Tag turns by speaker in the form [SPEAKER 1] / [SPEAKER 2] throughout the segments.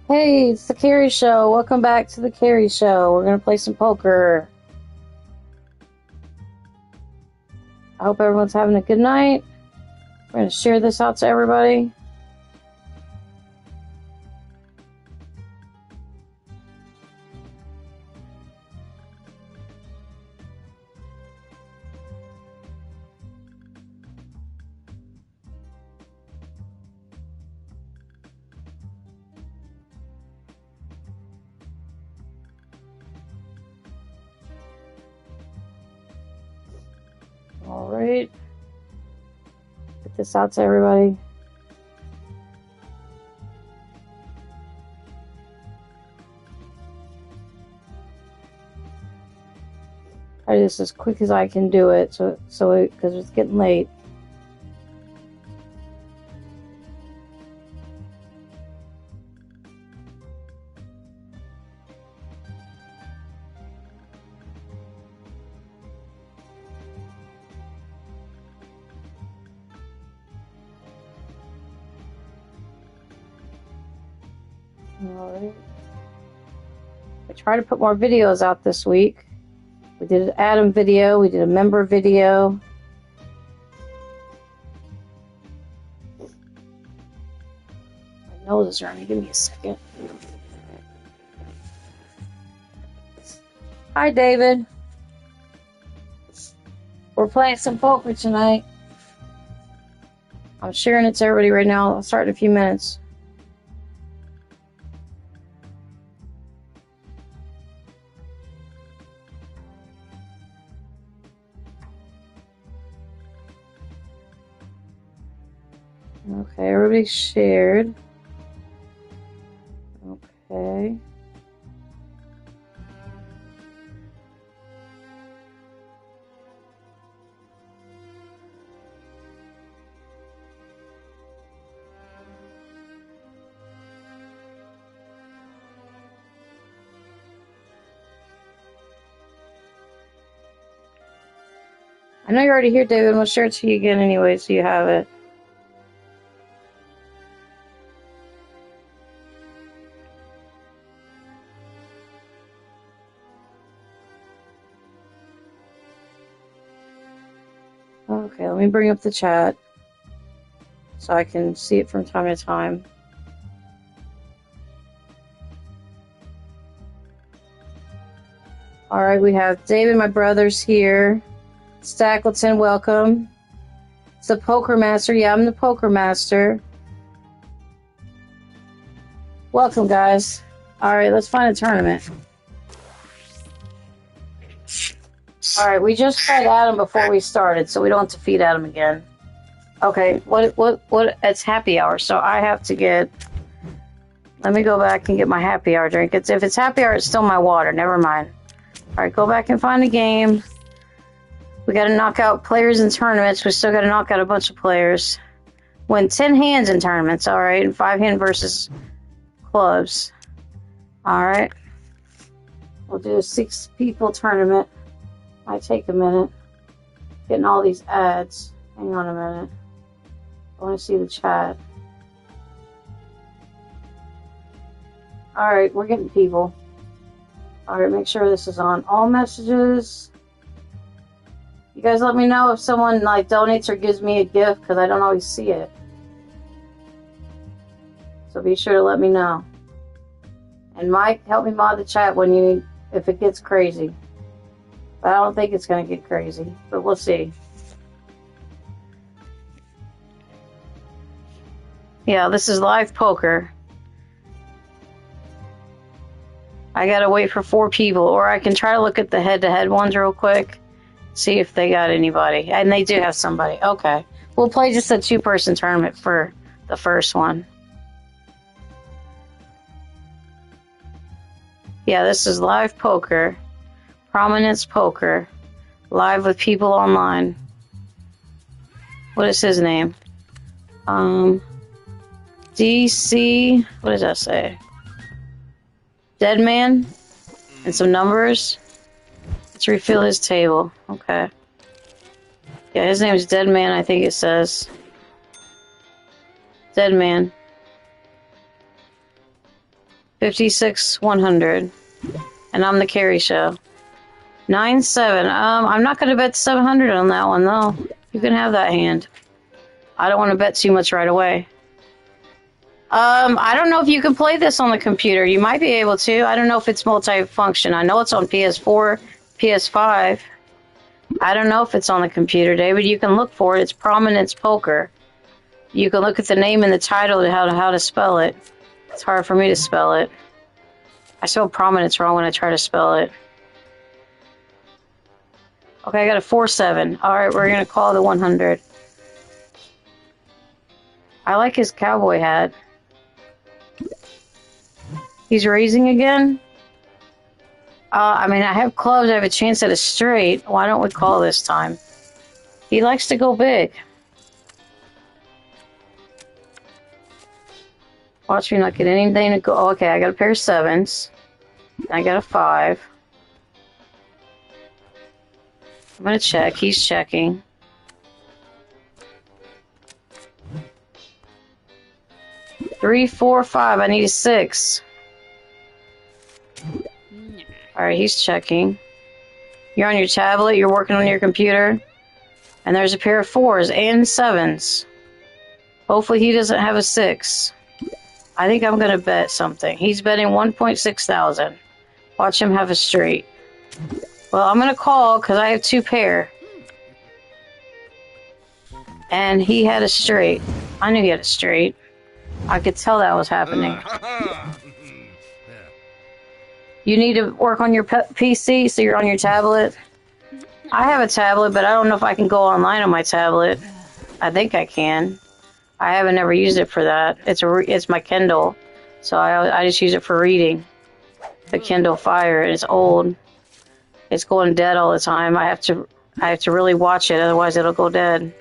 [SPEAKER 1] Hey, it's the Carrie Show. Welcome back to the Carrie Show. We're going to play some poker. I hope everyone's having a good night. We're going to share this out to everybody. All right. Get this out to everybody. I do this as quick as I can do it, because it's getting late. All right. I try to put more videos out this week. We did an Adam video. We did a member video. My nose is running. Give me a second. Hi, David. We're playing some poker tonight. I'm sharing it to everybody right now. I'll start in a few minutes. Okay, everybody's shared. Okay. I know you're already here, David. I'm going to share it to you again anyway, so you have it. Okay, let me bring up the chat so I can see it from time to time. All right, we have David, my brother's here. Stackleton, welcome. It's the Poker Master. Yeah, I'm the Poker Master. Welcome, guys. All right, let's find a tournament. All right, we just fed Adam before we started, so we don't have to feed Adam again. Okay, what? It's happy hour, so I have to get. Let me go back and get my happy hour drink. If it's happy hour, it's still my water. Never mind. All right, go back and find a game. We got to knock out players in tournaments. We still got to knock out a bunch of players. Win 10 hands in tournaments, all right, and 5 hand versus clubs. All right. We'll do a 6 people tournament. Might take a minute. Getting all these ads. Hang on a minute. I want to see the chat. All right, we're getting people. All right, make sure this is on all messages. You guys let me know if someone like donates or gives me a gift because I don't always see it. So be sure to let me know. And Mike, help me mod the chat if it gets crazy. But I don't think it's going to get crazy, but we'll see. Yeah, this is live poker. I gotta wait for 4 people, or I can try to look at the head-to-head ones real quick, see if they got anybody. And they do have somebody. Okay. We'll play just a 2-person tournament for the first one. Yeah, this is live poker. Prominence Poker. Live with people online. What is his name? DC, what does that say? Dead Man? And some numbers? Let's refill his table. Okay. Yeah, his name is Dead Man, I think it says. Dead Man. 56, 100. And I'm the carry show. 9-7. I'm not going to bet 700 on that one, though. You can have that hand. I don't want to bet too much right away. I don't know if you can play this on the computer. You might be able to. I don't know if it's multi-function. I know it's on PS4, PS5. I don't know if it's on the computer, David. You can look for it. It's Prominence Poker. You can look at the name and the title and how to spell it. It's hard for me to spell it. I spell prominence wrong when I try to spell it. Okay, I got a 4-7. Alright, we're going to call the 100. I like his cowboy hat. He's raising again? I mean, I have clubs. I have a chance at a straight. Why don't we call this time? He likes to go big. Watch me not get anything to go. Oh, okay, I got a pair of 7s. I got a 5. I'm going to check. He's checking. Three, 4, 5. I need a 6. Alright, he's checking. You're on your tablet. You're working on your computer. And there's a pair of 4s and 7s. Hopefully he doesn't have a 6. I think I'm going to bet something. He's betting 1.6 thousand. Watch him have a straight. Well, I'm going to call because I have 2 pair. And he had a straight. I knew he had a straight. I could tell that was happening. You need to work on your PC, so you're on your tablet. I have a tablet, but I don't know if I can go online on my tablet. I think I can. I haven't ever used it for that. It's my Kindle, so I just use it for reading. The Kindle Fire. It's old. It's going dead all the time. I have to really watch it, otherwise it'll go dead.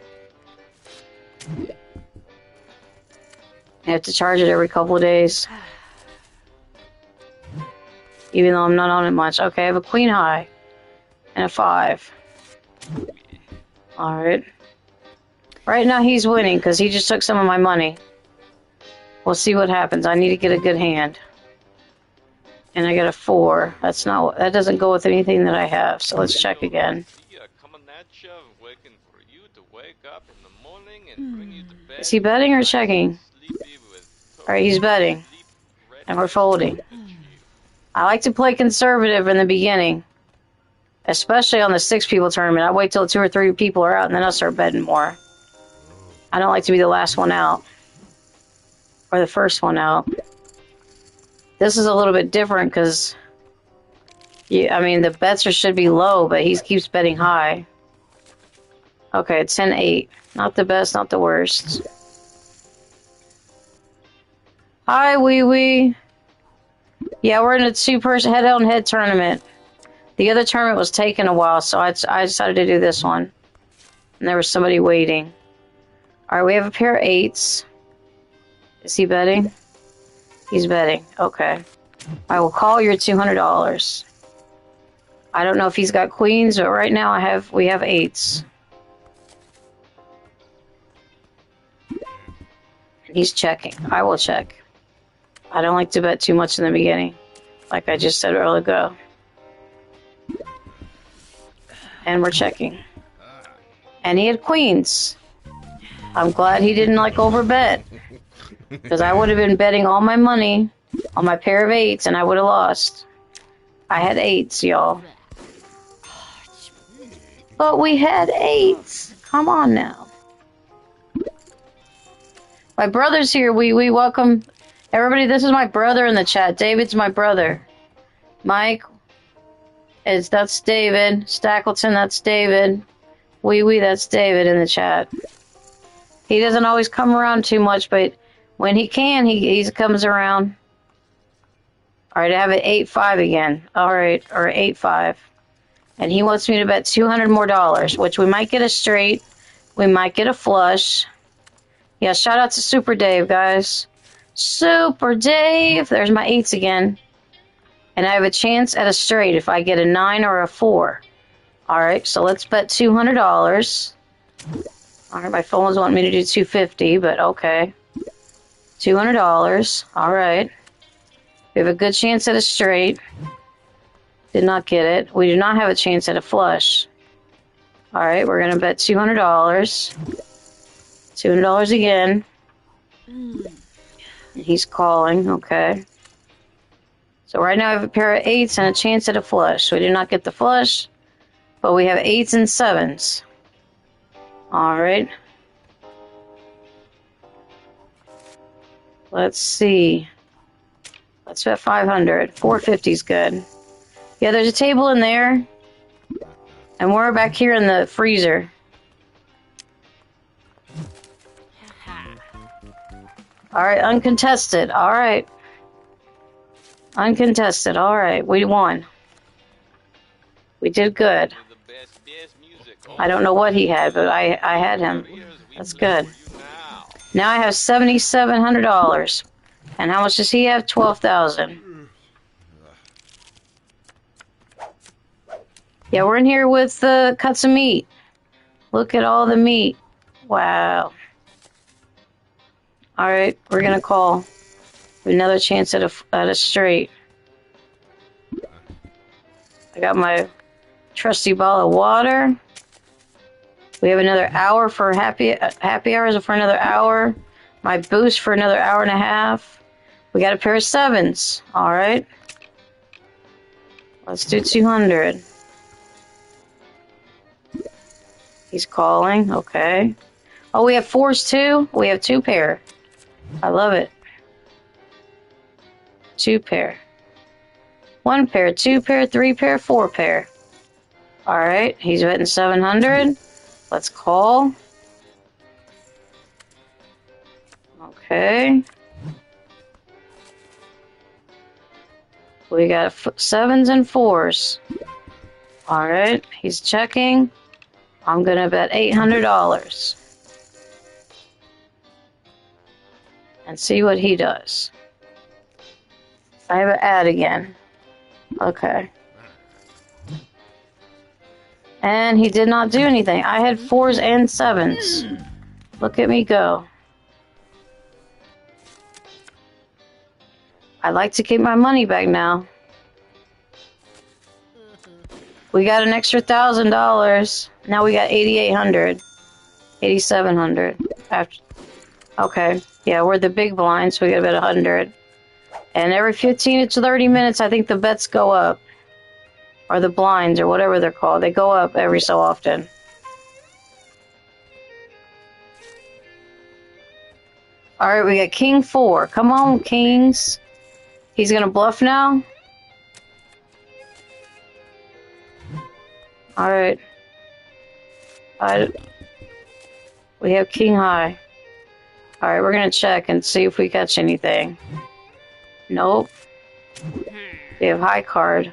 [SPEAKER 1] I have to charge it every couple of days. Even though I'm not on it much. Okay, I have a queen high. And a 5. Alright. Right now he's winning because he just took some of my money. We'll see what happens. I need to get a good hand. And I got a 4. That doesn't go with anything that I have. So let's check again. Is he betting or checking? Alright, he's betting. And we're folding. I like to play conservative in the beginning. Especially on the 6 people tournament. I wait till 2 or 3 people are out and then I'll start betting more. I don't like to be the last one out. Or the first one out. This is a little bit different because... I mean, the bets should be low, but he keeps betting high. Okay, 10-8. Not the best, not the worst. Hi, wee wee. Yeah, we're in a 2-person head-on-head tournament. The other tournament was taking a while, so I decided to do this one. And there was somebody waiting. Alright, we have a pair of 8s. Is he betting? He's betting. Okay. I will call your $200. I don't know if he's got queens, but right now we have 8s. He's checking. I will check. I don't like to bet too much in the beginning, like I just said earlier ago. And we're checking. And he had queens. I'm glad he didn't overbet. Because I would have been betting all my money on my pair of 8s and I would have lost. I had 8s, y'all. But we had 8s. Come on now. My brother's here. We welcome everybody. This is my brother in the chat. David's my brother. Mike, that's David. Stackleton, that's David. Wee, that's David in the chat. He doesn't always come around too much, but when he can, he comes around. Alright, I have an 8-5 again. Alright, or 8-5. And he wants me to bet $200 more, which we might get a straight. We might get a flush. Yeah, shout out to Super Dave, guys. Super Dave! There's my 8s again. And I have a chance at a straight if I get a 9 or a 4. Alright, so let's bet $200. Alright, my phone was wanting me to do $250, but okay. $200. Alright. We have a good chance at a straight. Did not get it. We do not have a chance at a flush. All right, we're going to bet $200. $200 again. And he's calling. Okay. So right now I have a pair of 8s and a chance at a flush. We did not get the flush, but we have 8s and 7s. All right. Let's see. Let's bet 500. 450 is good. Yeah, there's a table in there. And we're back here in the freezer. Alright, uncontested. Alright. Uncontested. Alright, we won. We did good. I don't know what he had, but I had him. That's good. Now I have $7,700. And how much does he have? $12,000. Yeah, we're in here with cuts of meat. Look at all the meat. Wow. All right, we're gonna call. Another chance at a straight. I got my trusty bottle of water. We have another hour for happy hours for another hour. My boost for another hour and a half. We got a pair of 7s. All right. Let's do 200. He's calling. Okay. Oh, we have 4s too? We have 2 pair. I love it. 2 pair. 1 pair, 2 pair, 3 pair, 4 pair. All right. He's betting 700. Let's call. Okay. We got 7s and 4s. All right. He's checking. I'm going to bet $800. And see what he does. I have an ad again. Okay. And he did not do anything. I had 4s and 7s. Look at me go. I'd like to keep my money back now. We got an extra $1,000. Now we got $8,800. $8,700. After. Okay. Yeah, we're the big blind, so we got about 100. And every 15 to 30 minutes, I think the bets go up. Or the blinds, or whatever they're called. They go up every so often. Alright, we got King 4. Come on, Kings. He's gonna bluff now? Alright. We have King High. Alright, we're gonna check and see if we catch anything. Nope. We have High card.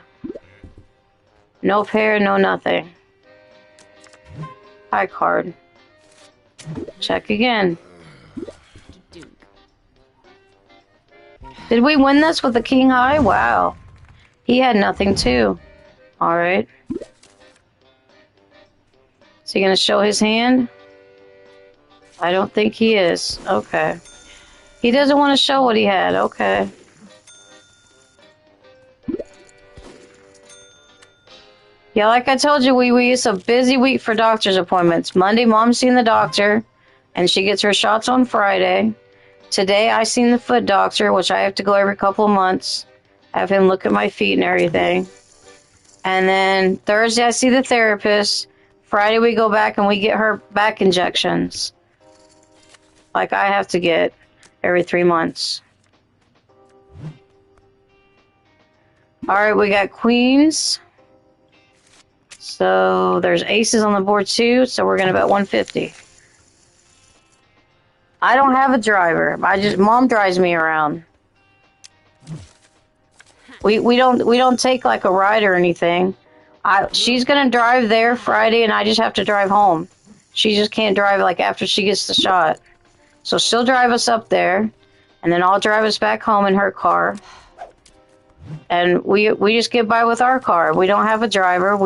[SPEAKER 1] No pair, no nothing. High card. Check again. Did we win this with the King High? Wow. He had nothing too. Alright. Is he gonna show his hand? I don't think he is. Okay. He doesn't want to show what he had. Okay. Yeah, like I told you, it's a busy week for doctor's appointments. Monday, Mom's seen the doctor, and she gets her shots on Friday. Today, I seen the foot doctor, which I have to go every couple of months. Have him look at my feet and everything. And then Thursday, I see the therapist. Friday, we go back and we get her back injections. Like I have to get every 3 months. Alright, we got queens. So there's aces on the board too, so we're gonna bet 150. I don't have a driver. Mom drives me around. We don't take like a ride or anything. She's gonna drive there Friday and I just have to drive home. She just can't drive like after she gets the shot. So she'll drive us up there and then I'll drive us back home in her car. And we just get by with our car. We don't have a driver.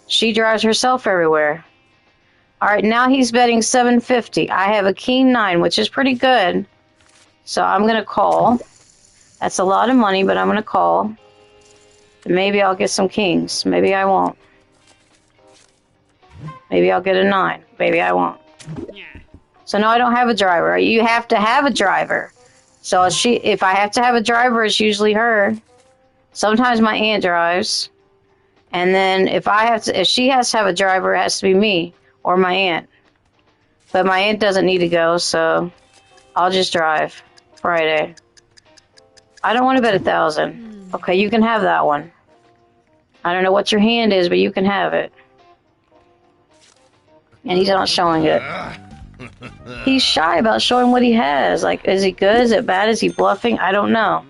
[SPEAKER 1] She drives herself everywhere. All right, now he's betting 750. I have a king 9, which is pretty good. So I'm going to call. That's a lot of money, but I'm going to call. Maybe I'll get some kings. Maybe I won't. Maybe I'll get a 9. Maybe I won't. So no, I don't have a driver. You have to have a driver. So if I have to have a driver, it's usually her. Sometimes my aunt drives. And then if she has to have a driver, it has to be me or my aunt. But my aunt doesn't need to go, so I'll just drive Friday. I don't want to bet 1,000. Okay, you can have that one. I don't know what your hand is, but you can have it. And he's not showing it. He's shy about showing what he has. Like, is he good? Is it bad? Is he bluffing? I don't know.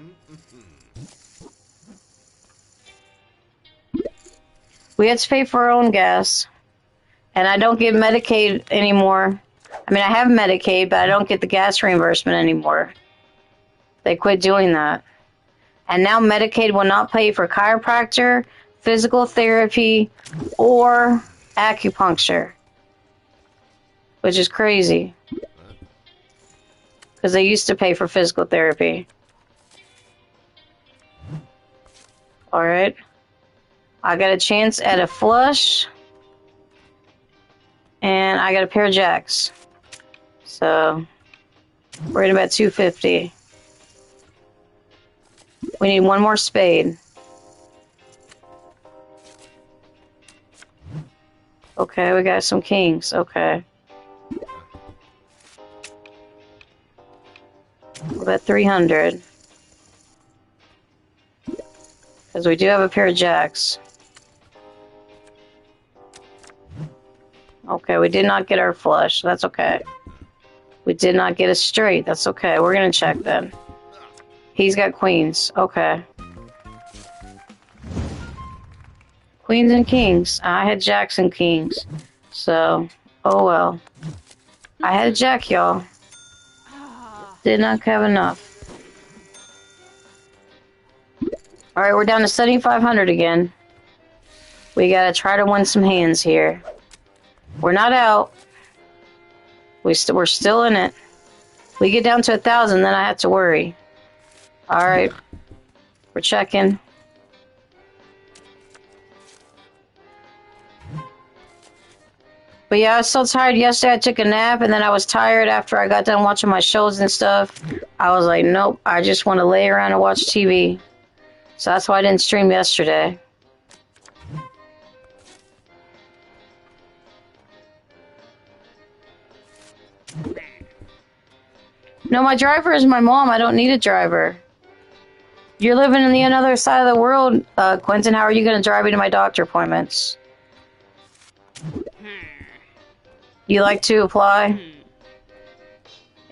[SPEAKER 1] We had to pay for our own gas. And I don't get Medicaid anymore. I mean, I have Medicaid, but I don't get the gas reimbursement anymore. They quit doing that. And now Medicaid will not pay for chiropractor, physical therapy, or acupuncture. Which is crazy. Because they used to pay for physical therapy. Alright. I got a chance at a flush. And I got a pair of jacks. So, we're at about 250. We need one more spade. Okay, we got some kings. Okay. About 300. Because we do have a pair of jacks. Okay, we did not get our flush. That's okay. We did not get a straight. That's okay. We're going to check then. He's got queens. Okay. Queens and kings. I had jacks and kings. So, oh well. I had a jack, y'all. Did not have enough. Alright, we're down to 7,500 again. We gotta try to win some hands here. We're not out. We're still in it. We get down to 1,000, then I have to worry. Alright. We're checking. But yeah, I was so tired yesterday. I took a nap, and then I was tired after I got done watching my shows and stuff. I was like, nope, I just want to lay around and watch TV. So that's why I didn't stream yesterday. No, my driver is my mom. I don't need a driver. You're living in the other side of the world, Quentin. How are you going to drive me to my doctor appointments? You like to apply?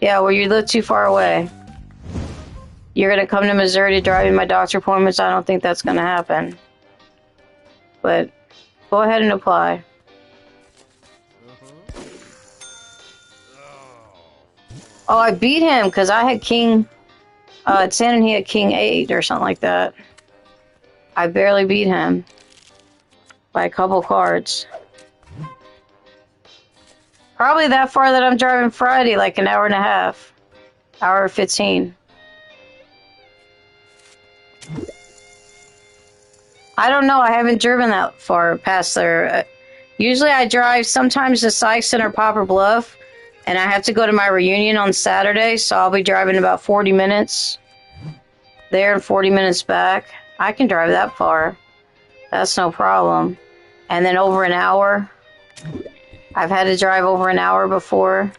[SPEAKER 1] Yeah, well, you live too far away. You're going to come to Missouri to drive me to my doctor appointments? I don't think that's going to happen. But go ahead and apply. Oh, I beat him because I had king 10 and he had king 8 or something like that. I barely beat him by a couple cards. Probably that far that I'm driving Friday, like an hour and a half. Hour 15. I don't know. I haven't driven that far past there. Usually I drive sometimes to Sykeston or Poplar Bluff. And I have to go to my reunion on Saturday, so I'll be driving about 40 minutes there and 40 minutes back. I can drive that far. That's no problem. And then over an hour. I've had to drive over an hour before.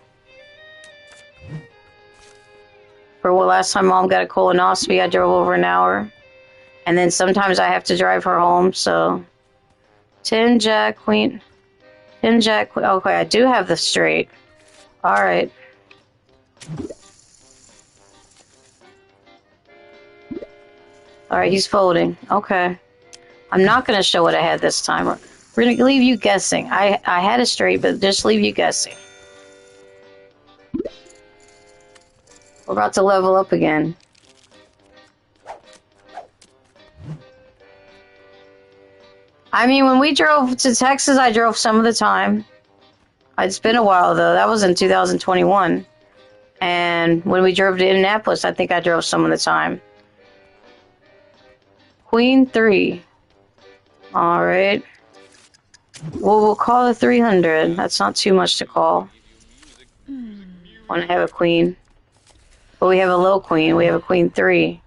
[SPEAKER 1] For what last time Mom got a colonoscopy, I drove over an hour. And then sometimes I have to drive her home, so 10 jack queen. 10 jack queen. Okay, I do have the straight. Alright. Alright, he's folding. Okay. I'm not going to show what I had this time. We're going to leave you guessing. I had a straight, but just leave you guessing. We're about to level up again. I mean, when we drove to Texas, I drove some of the time. It's been a while, though. That was in 2021. And when we drove to Indianapolis, I think I drove some of the time. Queen 3. Alright. Well, we'll call it 300. That's not too much to call. When I have a queen. But we have a low queen. We have a queen 3.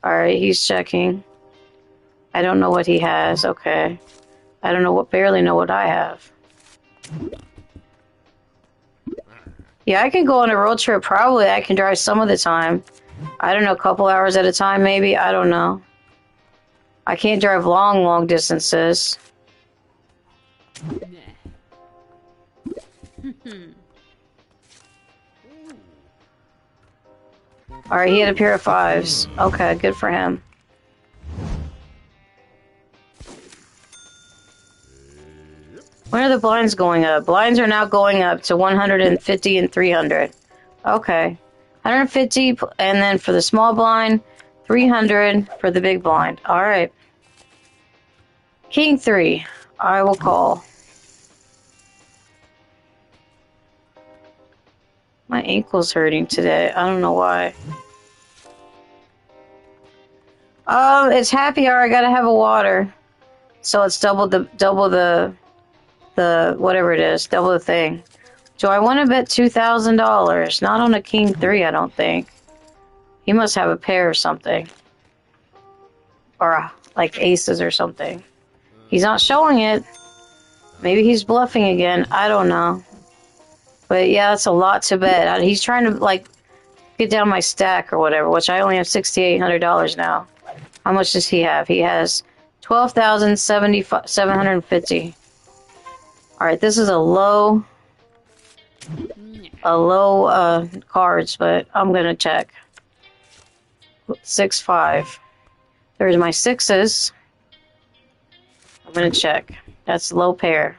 [SPEAKER 1] Alright, he's checking. I don't know what he has. Okay. I don't know what, barely know what I have. Yeah, I can go on a road trip. Probably I can drive some of the time. I don't know, a couple hours at a time maybe. I don't know. I can't drive long distances. Alright, he had a pair of 5s. Okay, good for him. When are the blinds going up? Blinds are now going up to 150 and 300. Okay. 150, and then for the small blind, 300 for the big blind. Alright. King 3. I will call. My ankle's hurting today. I don't know why. It's happy hour. I gotta have a water. So it's double the whatever it is, double the thing. Do I want to bet $2,000? Not on a king 3, I don't think. He must have a pair or something. Or like aces or something. He's not showing it. Maybe he's bluffing again. I don't know. But yeah, that's a lot to bet. He's trying to like get down my stack or whatever, which I only have $6,800 now. How much does he have? He has $12,750. All right, this is a low cards, but I'm gonna check. 6-5. There's my 6s. I'm gonna check. That's low pair.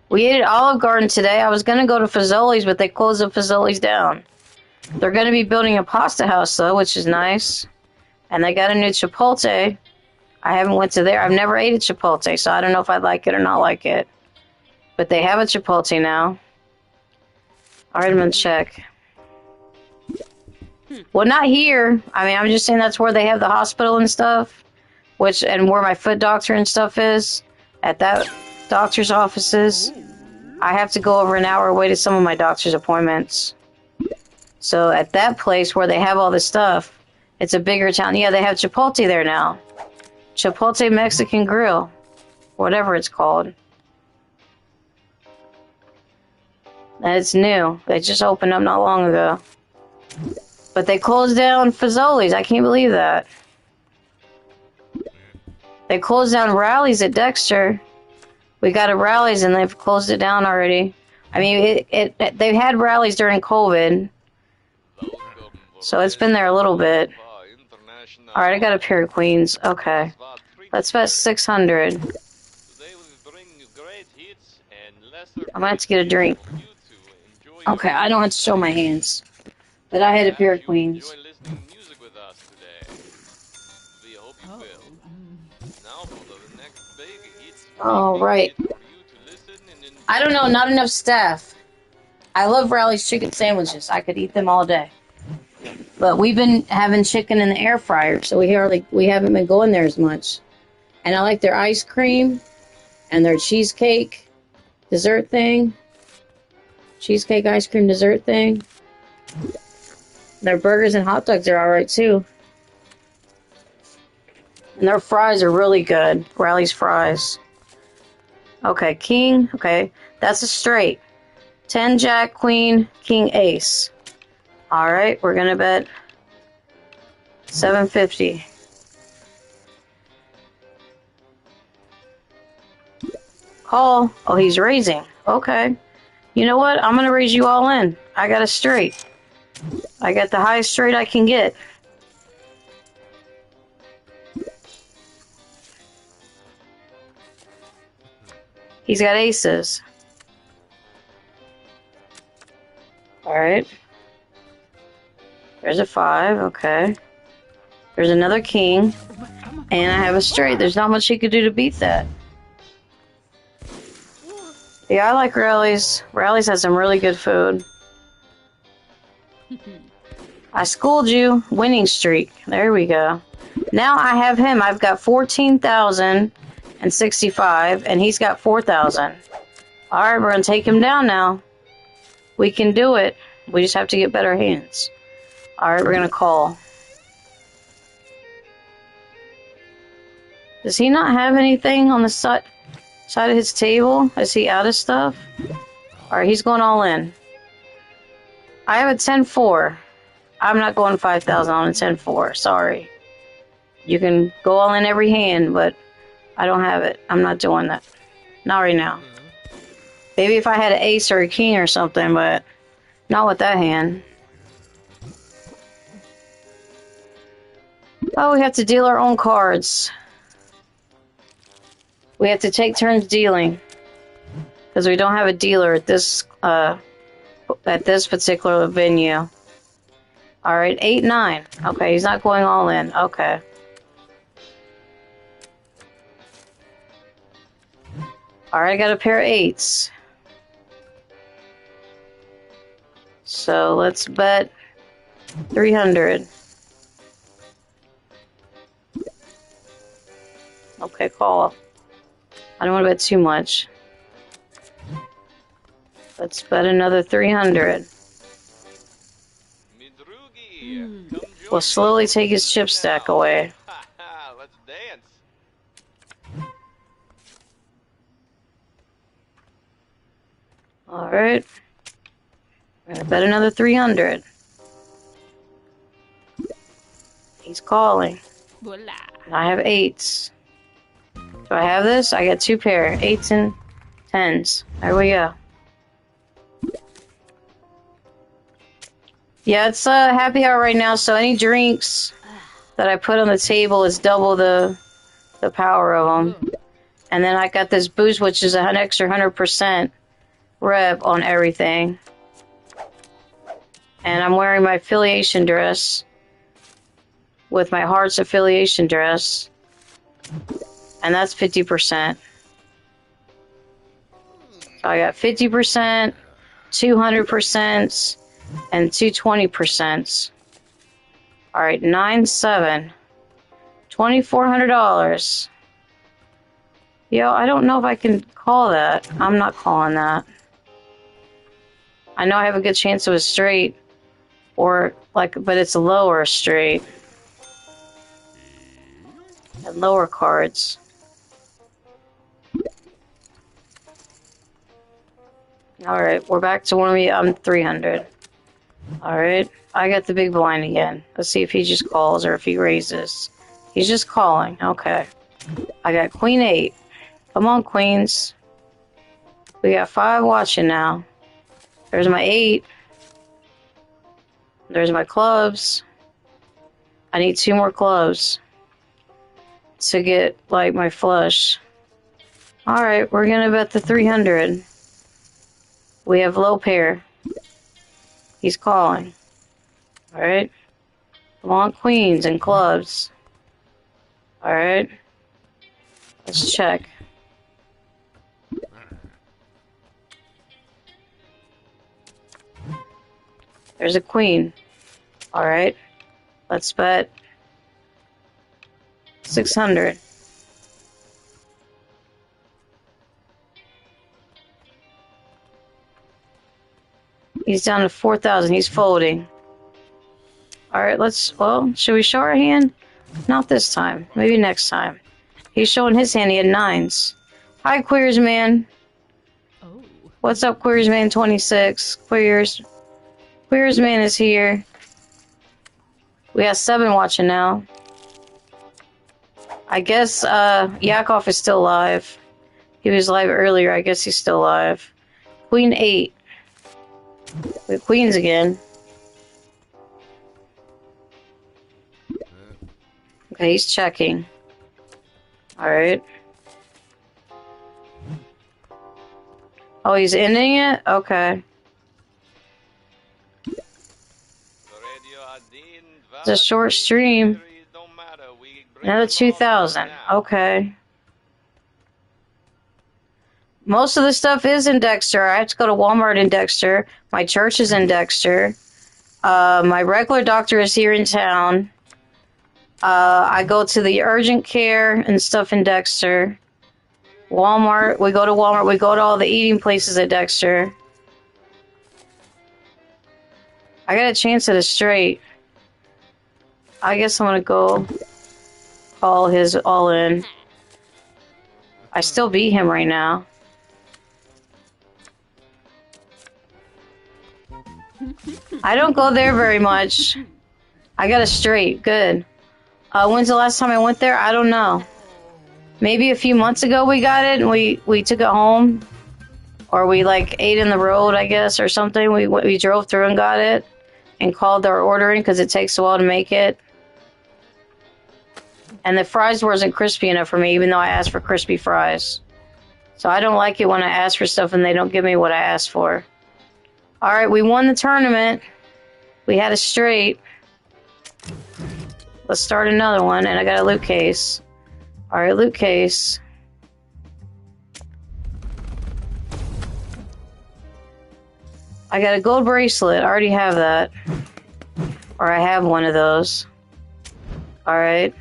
[SPEAKER 1] We ate at Olive Garden today. I was gonna go to Fazoli's, but they closed the Fazoli's down. They're gonna be building a pasta house though, which is nice. And they got a new Chipotle. I haven't went to there. I've never ate at Chipotle, so I don't know if I'd like it or not like it. But they have a Chipotle now. Alright, I'm gonna check. Well, not here. I mean, I'm just saying that's where they have the hospital and stuff. And where my foot doctor and stuff is. At that doctor's offices. I have to go over an hour away to some of my doctor's appointments. So at that place where they have all this stuff, it's a bigger town. Yeah, they have Chipotle there now. Chipotle Mexican Grill. Whatever it's called. And it's new. They just opened up not long ago. But they closed down Fazoli's. I can't believe that. They closed down Rallies at Dexter. We got a Rallies and they've closed it down already. I mean, they've had Rallies during COVID. So it's been there a little bit. Alright, I got a pair of queens. Okay. Let's bet 600. I'm gonna have to get a drink. Okay, I don't have to show my hands. But I had a pair of queens. Oh, right. I don't know, not enough staff. I love Rally's chicken sandwiches. I could eat them all day. But we've been having chicken in the air fryer, so we haven't been going there as much. And I like their ice cream and their cheesecake dessert thing. Cheesecake ice cream dessert thing. Their burgers and hot dogs are alright too. And their fries are really good. Rally's fries. Okay, king. Okay, that's a straight. 10, jack, queen, king, ace. Alright, we're gonna bet 750. Call. Oh, he's raising. Okay. You know what? I'm gonna raise you all in. I got a straight. I got the highest straight I can get. He's got aces. Alright. There's a 5, okay. There's another king. And I have a straight. There's not much he could do to beat that. Yeah, I like Rally's. Rally's has some really good food. I schooled you. Winning streak. There we go. Now I have him. I've got 14,065, and he's got 4,000. All right, we're going to take him down now. We can do it. We just have to get better hands. All right, we're going to call. Does he not have anything on the side of his table? Is he out of stuff? All right, he's going all in. I have a 10-4. I'm not going 5,000 on a 10-4. Sorry. You can go all in every hand, but I don't have it. I'm not doing that. Not right now. Maybe if I had an ace or a king or something, but not with that hand. Oh, we have to deal our own cards. We have to take turns dealing. Because we don't have a dealer at this particular venue. Alright, 8-9. Okay, he's not going all in. Okay. Alright, I got a pair of 8s. So let's bet 300. Okay, call. I don't want to bet too much. Let's bet another 300. We'll slowly take his chip stack away.
[SPEAKER 2] Let's dance.
[SPEAKER 1] Alright. We're gonna bet another 300. He's calling. And I have 8s. Do I have this? I got 2 pair. 8s and 10s. There we go. Yeah, it's happy hour right now, so any drinks that I put on the table is double the power of them. And then I got this boost, which is an extra 100% rep on everything. And I'm wearing my affiliation dress with my Hearts affiliation dress. And that's 50%. So I got 50%, 200%, and 220%. Alright, 9-7. $2,400. Yo, I don't know if I can call that. I'm not calling that. I know I have a good chance of a straight. Or, but it's a lower straight. And lower cards. Alright, we're back to one of me. I'm 300. Alright, I got the big blind again. Let's see if he just calls or if he raises. He's just calling. Okay. I got Queen 8. Come on, Queens. We got 5 watching now. There's my 8. There's my clubs. I need 2 more clubs to get, my flush. Alright, we're gonna bet the 300. We have low pair. He's calling. Alright. Come on, queens and clubs. Alright. Let's check. There's a queen. Alright. Let's bet 600. He's down to 4,000. He's folding. Alright, should we show our hand? Not this time. Maybe next time. He's showing his hand. He had 9s. Hi, Queers Man.
[SPEAKER 3] Oh.
[SPEAKER 1] What's up, Queers Man 26? Queers Man is here. We got 7 watching now. I guess, Yakov is still live. He was live earlier. I guess he's still live. Queen 8. We have queens again. Okay, he's checking. Alright. Oh, he's ending it? Okay. It's a short stream. Another 2,000. Okay. most of the stuff is in Dexter. I have to go to Walmart in Dexter. My church is in Dexter. My regular doctor is here in town. I go to the urgent care and stuff in Dexter. Walmart. We go to Walmart. We go to all the eating places at Dexter. I got a chance at a straight. I guess I'm gonna go call his all in. I still beat him right now. I don't go there very much. I got a straight. Good. When's the last time I went there? I don't know. Maybe a few months ago we got it and we took it home. Or we like ate in the road, I guess, or something. We drove through and got it and called our order in because it takes a while to make it. And the fries wasn't crispy enough for me, even though I asked for crispy fries. So I don't like it when I ask for stuff and they don't give me what I asked for. Alright, we won the tournament. We had a straight. Let's start another one, and I got a loot case. Alright, loot case. I got a gold bracelet. I already have that. Or I have one of those. Alright.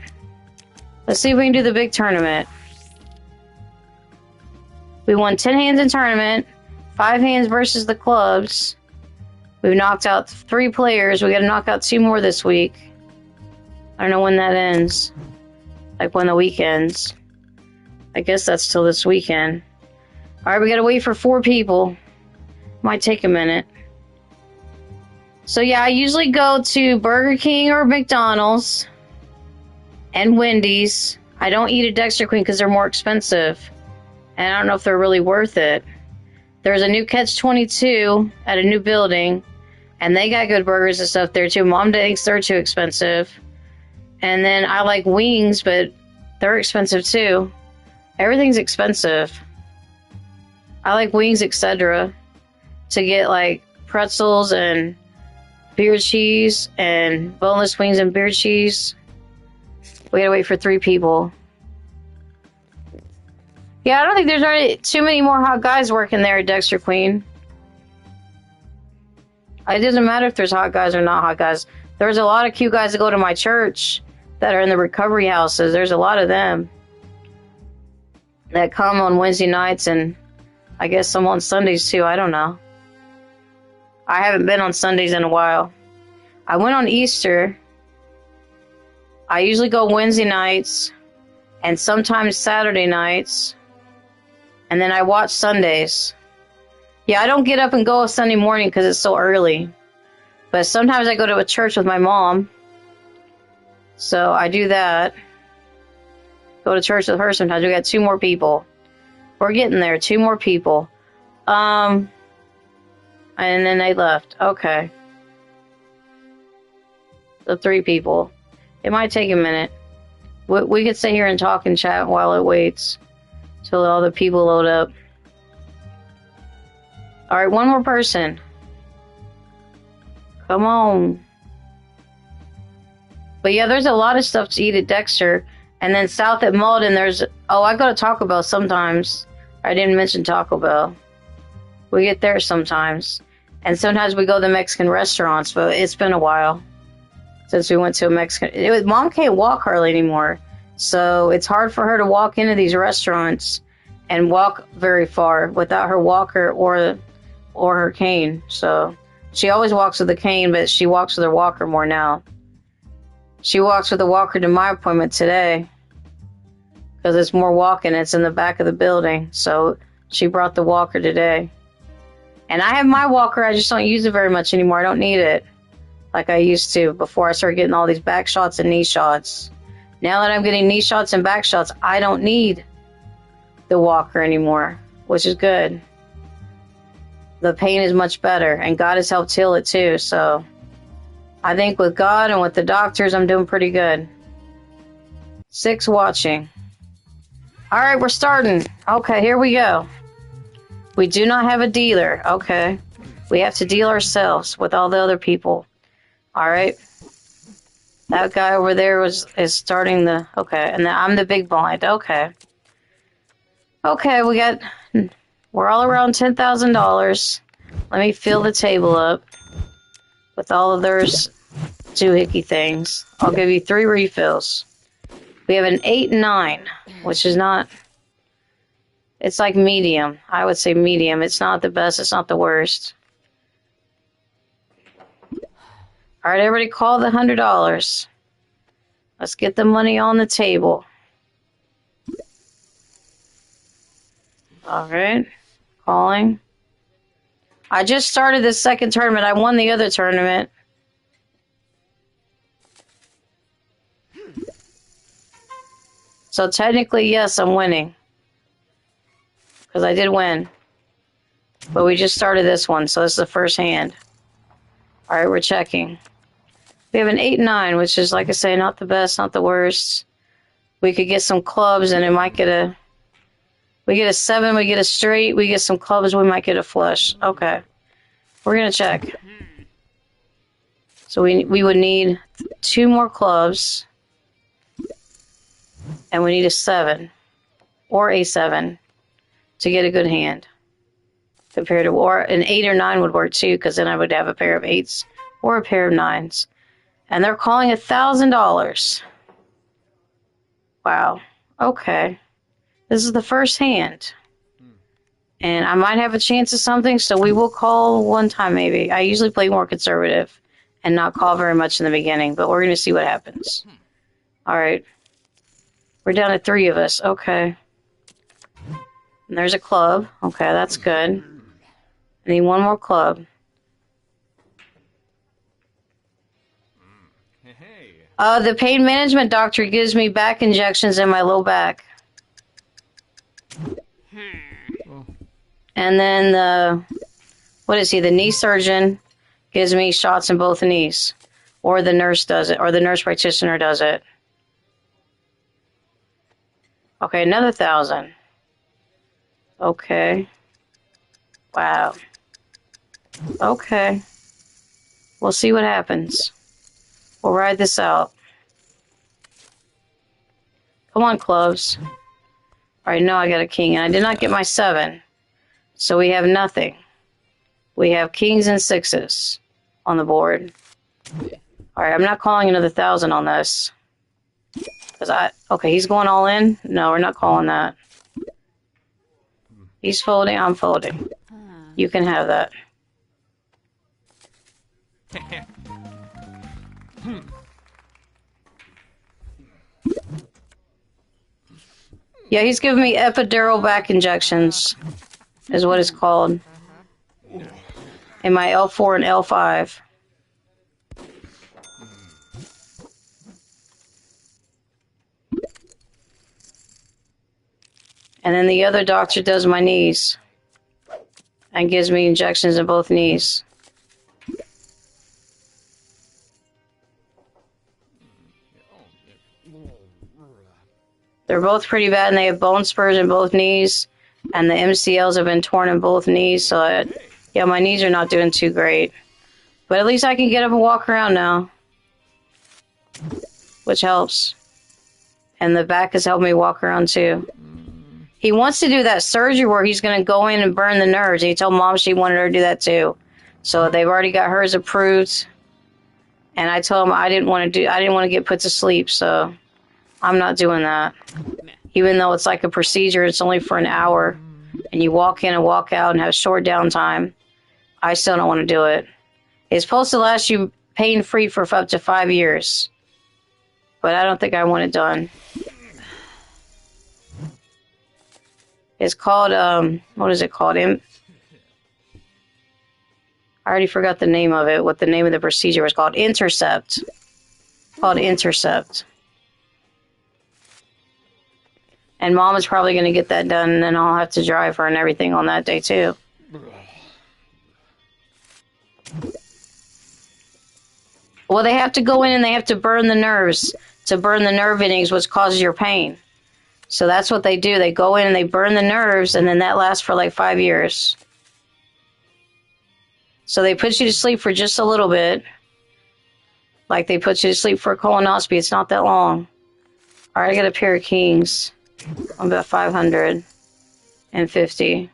[SPEAKER 1] Let's see if we can do the big tournament. We won 10 hands in tournament. 5 hands versus the clubs. We've knocked out 3 players. We got to knock out 2 more this week. I don't know when that ends. Like when the week ends. I guess that's till this weekend. Alright, we got to wait for 4 people. Might take a minute. So yeah, I usually go to Burger King or McDonald's. And Wendy's. I don't eat at Dexter Queen because they're more expensive. And I don't know if they're really worth it. There's a new Catch-22 at a new building, and they got good burgers and stuff there too. Mom thinks they're too expensive. And then I like wings, but they're expensive too. Everything's expensive. I like wings, etc. To get like pretzels and beer cheese and boneless wings and beer cheese. We gotta wait for 3 people. Yeah, I don't think there's already too many more hot guys working there at Dexter Queen. It doesn't matter if there's hot guys or not hot guys. There's a lot of cute guys that go to my church that are in the recovery houses. There's a lot of them that come on Wednesday nights and I guess some on Sundays too. I don't know. I haven't been on Sundays in a while. I went on Easter. I usually go Wednesday nights and sometimes Saturday nights. And then I watch Sundays. Yeah, I don't get up and go Sunday morning because it's so early. But sometimes I go to a church with my mom. So I do that. Go to church with her sometimes. We got 2 more people. We're getting there. 2 more people. And then they left. Okay. So 3 people. It might take a minute. We could sit here and talk and chat while it waits. Till all the people load up. Alright, 1 more person. Come on. But yeah, there's a lot of stuff to eat at Dexter. And then south at Malden, there's... Oh, I go to Taco Bell sometimes. I didn't mention Taco Bell. We get there sometimes. And sometimes we go to Mexican restaurants, but it's been a while since we went to a Mexican... Mom can't walk hardly anymore. So it's hard for her to walk into these restaurants and walk very far without her walker or her cane. So she always walks with a cane, but she walks with her walker more now. She walks with a walker to my appointment today because it's more walking. It's in the back of the building. So she brought the walker today. And I have my walker. I just don't use it very much anymore. I don't need it like I used to before I started getting all these back shots and knee shots. Now that I'm getting knee shots and back shots, I don't need the walker anymore, which is good. The pain is much better, and God has helped heal it too, so I think with God and with the doctors, I'm doing pretty good. 6 watching. Alright, we're starting. Okay, here we go. We do not have a dealer. Okay. We have to deal ourselves with all the other people. Alright. That guy over there is starting okay, and then I'm the big blind. Okay. Okay, we got We're all around $10,000. Let me fill the table up with all of those doohickey things. I'll give you 3 refills. We have an 8 and 9, which is not... It's like medium. I would say medium. It's not the best. It's not the worst. All right, everybody call the $100. Let's get the money on the table. All right. Calling. I just started this second tournament. I won the other tournament. So technically, yes, I'm winning. Because I did win. But we just started this one, so this is the first hand. All right, we're checking. We have an 8-9, which is, like I say, not the best, not the worst. We could get some clubs, and it might get a... We get a 7, we get a straight, we get some clubs, we might get a flush. Okay. We're going to check. So we would need 2 more clubs. And we need a 7. Or a 7. To get a good hand. Compared to... Or an 8 or 9 would work too, because then I would have a pair of 8s. Or a pair of 9s. And they're calling $1,000. Wow. Okay. This is the first hand. And I might have a chance of something, so we will call one time maybe. I usually play more conservative and not call very much in the beginning, but we're going to see what happens. All right. We're down to 3 of us. Okay. And there's a club. Okay, that's good. I need 1 more club. The pain management doctor gives me back injections in my low back. And then what is he? The knee surgeon gives me shots in both knees. Or the nurse does it. Or the nurse practitioner does it. Okay, another 1,000. Okay. Wow. Okay. We'll see what happens. We'll ride this out. Come on, clubs. Alright, now I got a king. And I did not get my 7. So we have nothing. We have kings and 6s on the board. Alright, I'm not calling another 1,000 on this. Okay, he's going all in? No, we're not calling that. He's folding, I'm folding. You can have that. Yeah, he's giving me epidural back injections, is what it's called. In my L4 and L5. And then the other doctor does my knees. And gives me injections in both knees. They're both pretty bad, and they have bone spurs in both knees. And the MCLs have been torn in both knees, so yeah, my knees are not doing too great. But at least I can get up and walk around now. Which helps. And the back has helped me walk around too. He wants to do that surgery where he's going to go in and burn the nerves. He told Mom she wanted her to do that too. So they've already got hers approved. And I told him I didn't want to get put to sleep, so I'm not doing that. Even though it's like a procedure, it's only for an hour. And you walk in and walk out and have short downtime. I still don't want to do it. It's supposed to last you pain-free for up to 5 years. But I don't think I want it done. It's called, what is it called? I already forgot the name of it, what the name of the procedure was called. Intercept. Called Intercept. And Mom is probably going to get that done, and then I'll have to drive her and everything on that day, too. Well, they have to go in and they have to burn the nerves. To burn the nerve endings, which causes your pain. So that's what they do. They go in and they burn the nerves, and then that lasts for like 5 years. So they put you to sleep for just a little bit. Like they put you to sleep for a colonoscopy. It's not that long. All right, I got a pair of kings. I'm about 550.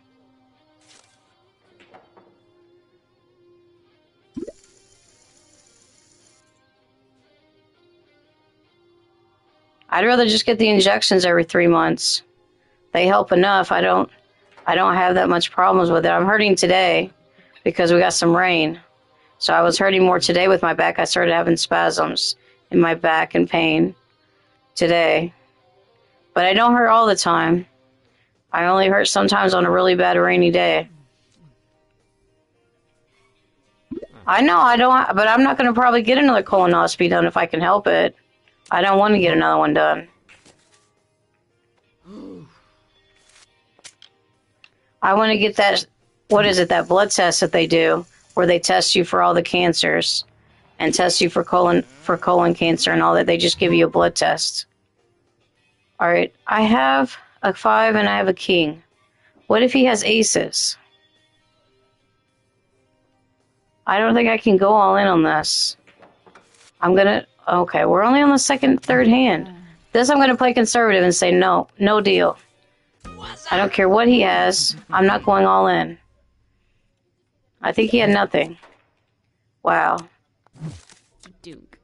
[SPEAKER 1] I'd rather just get the injections every 3 months. They help enough. I don't have that much problems with it. I'm hurting today because we got some rain. So I was hurting more today with my back. I started having spasms in my back and pain today. But I don't hurt all the time. I only hurt sometimes on a really bad rainy day. I know I don't, but I'm not going to probably get another colonoscopy done if I can help it. I don't want to get another one done. I want to get that, what is it, that blood test that they do, where they test you for all the cancers and test you for colon cancer and all that. They just give you a blood test. All right, I have a 5 and I have a king. What if he has aces? I don't think I can go all in on this. Okay, we're only on the second, third hand. This I'm going to play conservative and say no deal. I don't care what he has. I'm not going all in. I think he had nothing. Wow.
[SPEAKER 3] Duke.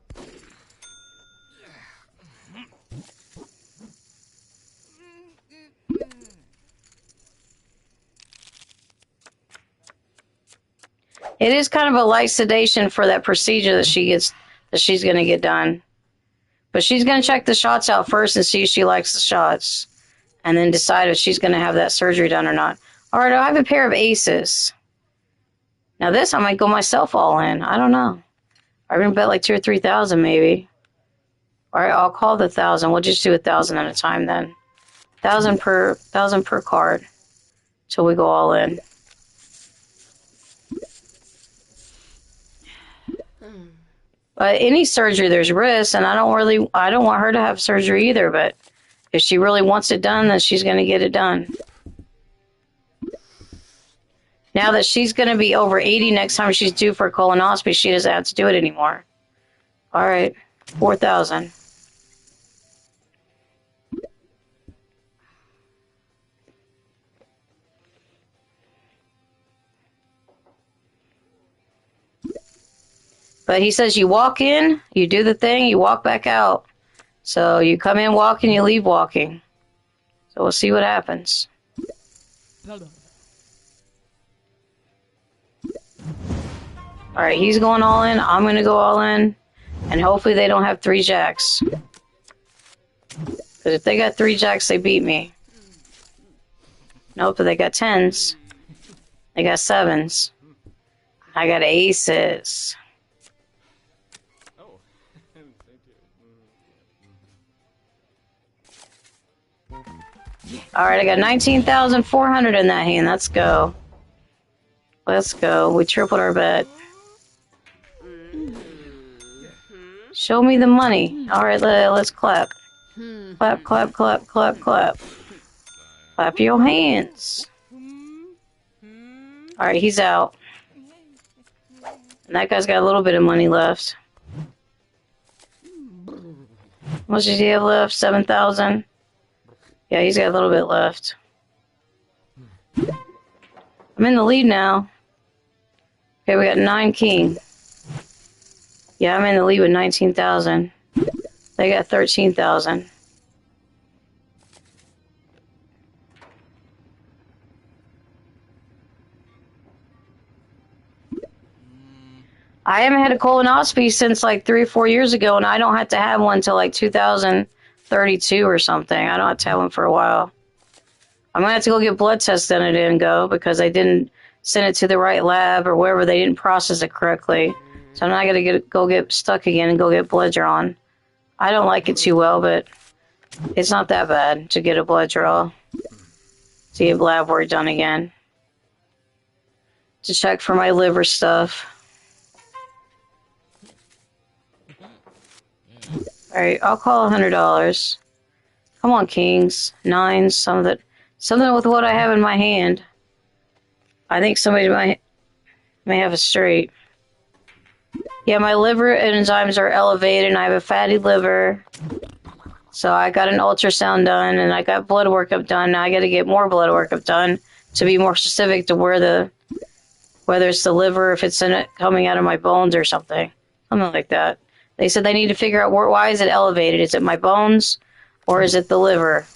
[SPEAKER 1] It is kind of a light sedation for that procedure that she's going to get done. But she's going to check the shots out first and see if she likes the shots. And then decide if she's going to have that surgery done or not. All right, I have a pair of aces. Now this, I might go myself all in. I don't know. I'm going to bet like 2,000 or 3,000 maybe. All right, I'll call the 1,000. We'll just do 1,000 at a time then. 1,000 per card. Till we go all in. Any surgery, there's risks, and I don't want her to have surgery either, but if she really wants it done, then she's going to get it done. Now that she's going to be over 80 next time she's due for a colonoscopy, she doesn't have to do it anymore. All right, 4,000. But he says you walk in, you do the thing, you walk back out. So you come in walking, you leave walking. So we'll see what happens. All right, he's going all in. I'm going to go all in. And hopefully they don't have 3 jacks. Because if they got 3 jacks, they beat me. Nope, but they got 10s. They got 7s. I got aces. All right, I got 19,400 in that hand. Let's go. Let's go. We tripled our bet. Show me the money. All right, let's clap. Clap, clap, clap, clap, clap. Clap your hands. All right, he's out. And that guy's got a little bit of money left. How much does he have left? 7,000? Yeah, he's got a little bit left. I'm in the lead now. Okay, we got 9 king. Yeah, I'm in the lead with 19,000. They got 13,000. I haven't had a colonoscopy since like 3 or 4 years ago, and I don't have to have one till like 2032 or something. I don't have to have one for a while. I'm going to have to go get blood tests done. It didn't go because they didn't send it to the right lab or wherever. They didn't process it correctly. So I'm not going to go get stuck again and go get blood drawn. I don't like it too well, but it's not that bad to get a blood draw. To get lab work done again. To check for my liver stuff. Alright, I'll call $100. Come on, kings. 9s, something with what I have in my hand. I think somebody may have a straight. Yeah, my liver enzymes are elevated, and I have a fatty liver. So I got an ultrasound done, and I got blood workup done. Now I got to get more blood workup done to be more specific to whether it's the liver, if it's in it coming out of my bones or something like that. They said they need to figure out why is it elevated. Is it my bones, Or is it the liver?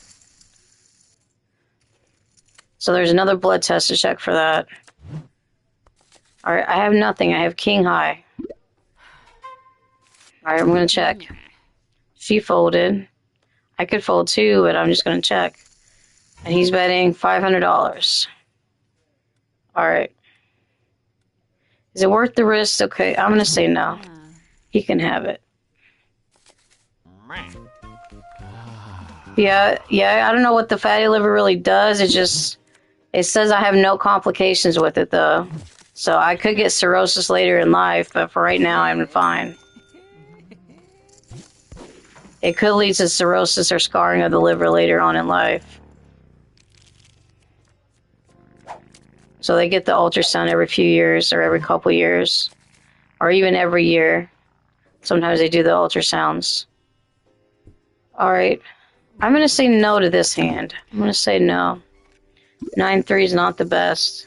[SPEAKER 1] So there's another blood test to check for that. Alright, I have nothing. I have king high. Alright, I'm going to check. She folded. I could fold too, but I'm just going to check. And he's betting $500. Alright. Is it worth the risk? Okay, I'm going to say no. He can have it. Yeah, I don't know what the fatty liver really does. It says I have no complications with it, though. So I could get cirrhosis later in life, but for right now, I'm fine. It could lead to cirrhosis or scarring of the liver later on in life. So they get the ultrasound every few years or every couple years. Or even every year. Sometimes they do the ultrasounds. Alright. I'm going to say no to this hand. I'm going to say no. 9-3 is not the best.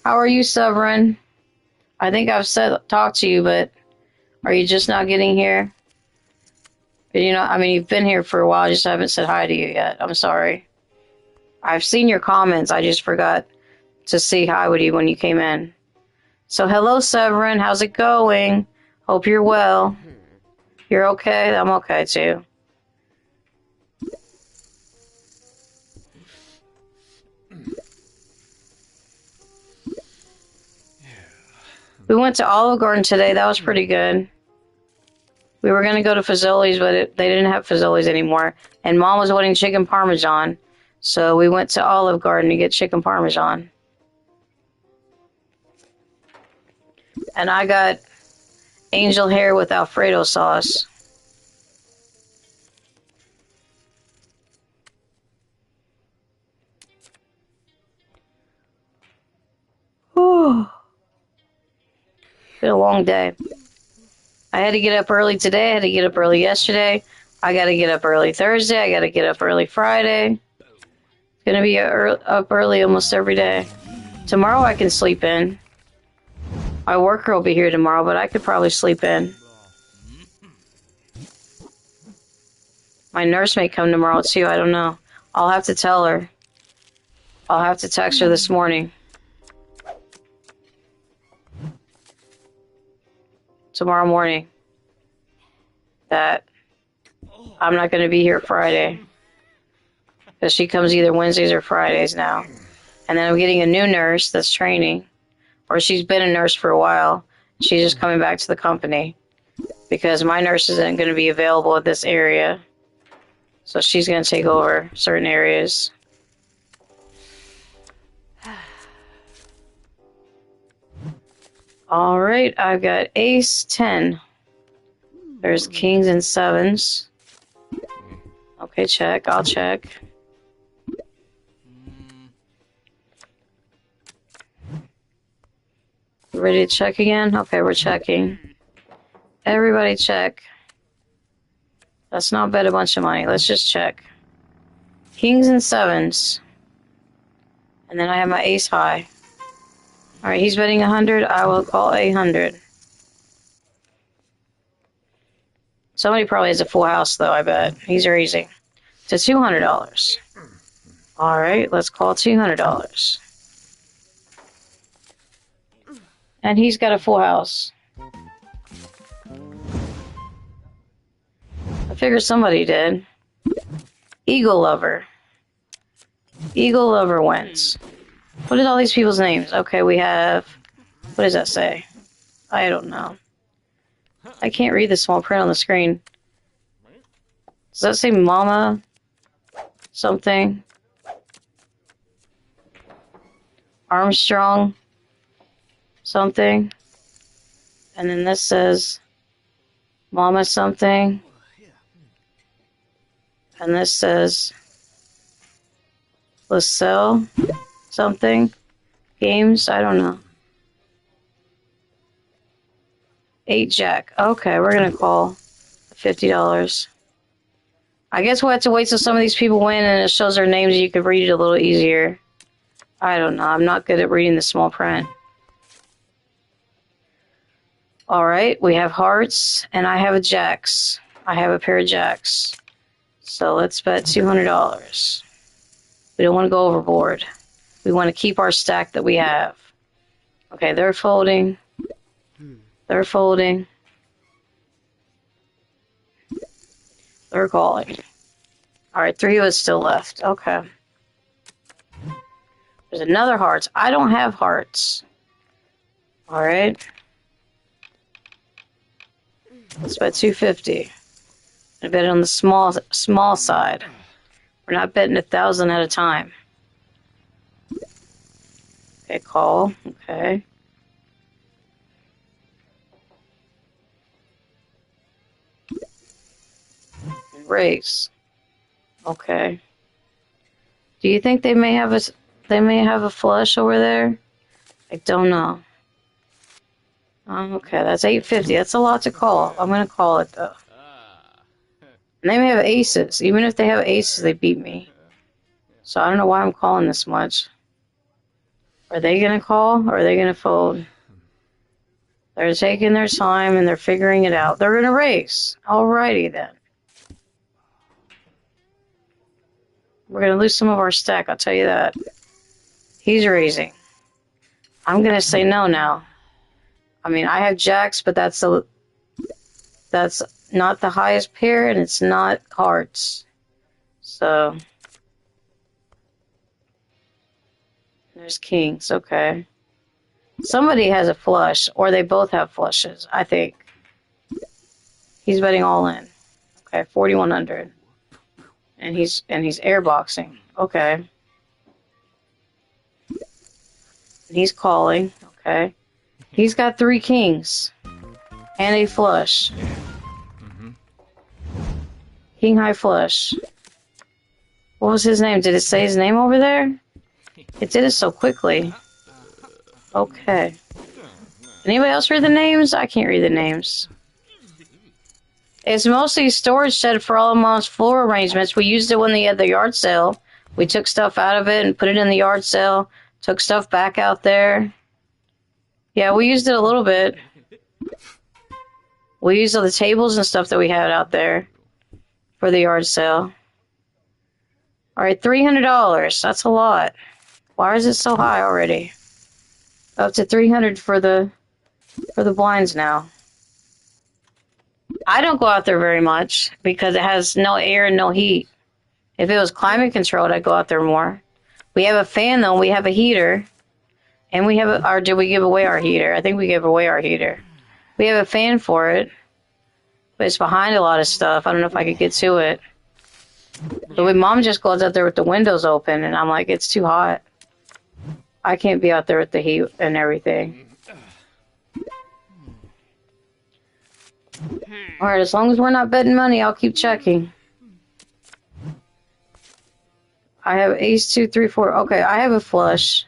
[SPEAKER 1] How are you, Severin? I think I've talked to you, but are you just not getting here? You know, I mean, you've been here for a while, I just haven't said hi to you yet. I'm sorry. I've seen your comments, I just forgot to say hi with you when you came in. So, hello, Severin, how's it going? Hope you're well. You're okay? I'm okay, too. We went to Olive Garden today. That was pretty good. We were going to go to Fazoli's, but they didn't have Fazoli's anymore. And Mom was wanting chicken parmesan. So we went to Olive Garden to get chicken parmesan. And I got angel hair with Alfredo sauce. Whew. Been a long day. I had to get up early today. I had to get up early yesterday. I got to get up early Thursday. I got to get up early Friday. It's going to be up early almost every day. Tomorrow I can sleep in. My worker will be here tomorrow, but I could probably sleep in. My nurse may come tomorrow too. I don't know. I'll have to tell her. I'll have to text her this morning. Tomorrow morning. That I'm not going to be here Friday. Because she comes either Wednesdays or Fridays now. And then I'm getting a new nurse that's training. Or she's been a nurse for a while. She's just coming back to the company. Because my nurse isn't going to be available at this area. So she's going to take over certain areas. Alright, I've got ace 10. There's kings and sevens. Okay, check. I'll check. Ready to check again? Okay, we're checking. Everybody check. Let's not bet a bunch of money. Let's just check. Kings and sevens. And then I have my ace high. Alright, he's betting 100. I will call 800. Somebody probably has a full house, though, I bet. He's raising to $200. Alright, let's call $200. And he's got a full house. I figured somebody did. Eagle Lover. Eagle Lover wins. What is all these people's names? Okay, we have... What does that say? I don't know. I can't read the small print on the screen. Does that say Mama? Something? Armstrong? Something? And then this says Mama something. And this says LaSalle something. Games? I don't know. 8 Jack. Okay, we're gonna call $50. I guess we'll have to wait till some of these people win and it shows their names and you can read it a little easier. I don't know. I'm not good at reading the small print. All right, we have hearts, and I have a jacks. I have a pair of jacks. So let's bet $200. We don't want to go overboard. We want to keep our stack that we have. Okay, they're folding. They're folding. They're calling. All right, 3 of us still left. Okay. There's another hearts. I don't have hearts. All right. Let's bet 250. I bet on the small side. We're not betting 1,000 at a time. Okay, call. Okay. Raise. Okay. Do you think they may have a flush over there? I don't know. Okay, that's 850. That's a lot to call. I'm gonna call it though. And they may have aces. Even if they have aces, they beat me. So I don't know why I'm calling this much. Are they gonna call or are they gonna fold? They're taking their time and they're figuring it out. They're gonna raise. Alrighty then. We're gonna lose some of our stack, I'll tell you that. He's raising. I'm gonna say no now. I mean, I have jacks, but that's not the highest pair, and it's not hearts. So there's kings. Okay. Somebody has a flush, or they both have flushes. I think he's betting all in. Okay, 4,100, and he's airboxing. Okay, and he's calling. Okay, he's got 3 kings and a flush. King high flush. What was his name? Did it say his name over there? It did it so quickly. Okay. Anybody else read the names? I can't read the names. It's mostly a storage shed for all of Mom's floor arrangements. We used it when they had the yard sale. We took stuff out of it and put it in the yard sale. Took stuff back out there. Yeah, we used it a little bit. We used all the tables and stuff that we had out there for the yard sale. All right, $300. That's a lot. Why is it so high already? Up to 300 for the blinds now. I don't go out there very much because it has no air and no heat. If it was climate controlled, I'd go out there more. We have a fan though. We have a heater, and we have or did we give away our heater? I think we gave away our heater. We have a fan for it, but it's behind a lot of stuff. I don't know if I could get to it. But when Mom just goes out there with the windows open, and I'm like, it's too hot. I can't be out there with the heat and everything. Alright, as long as we're not betting money, I'll keep checking. I have ace, 2, 3, 4. Okay, I have a flush.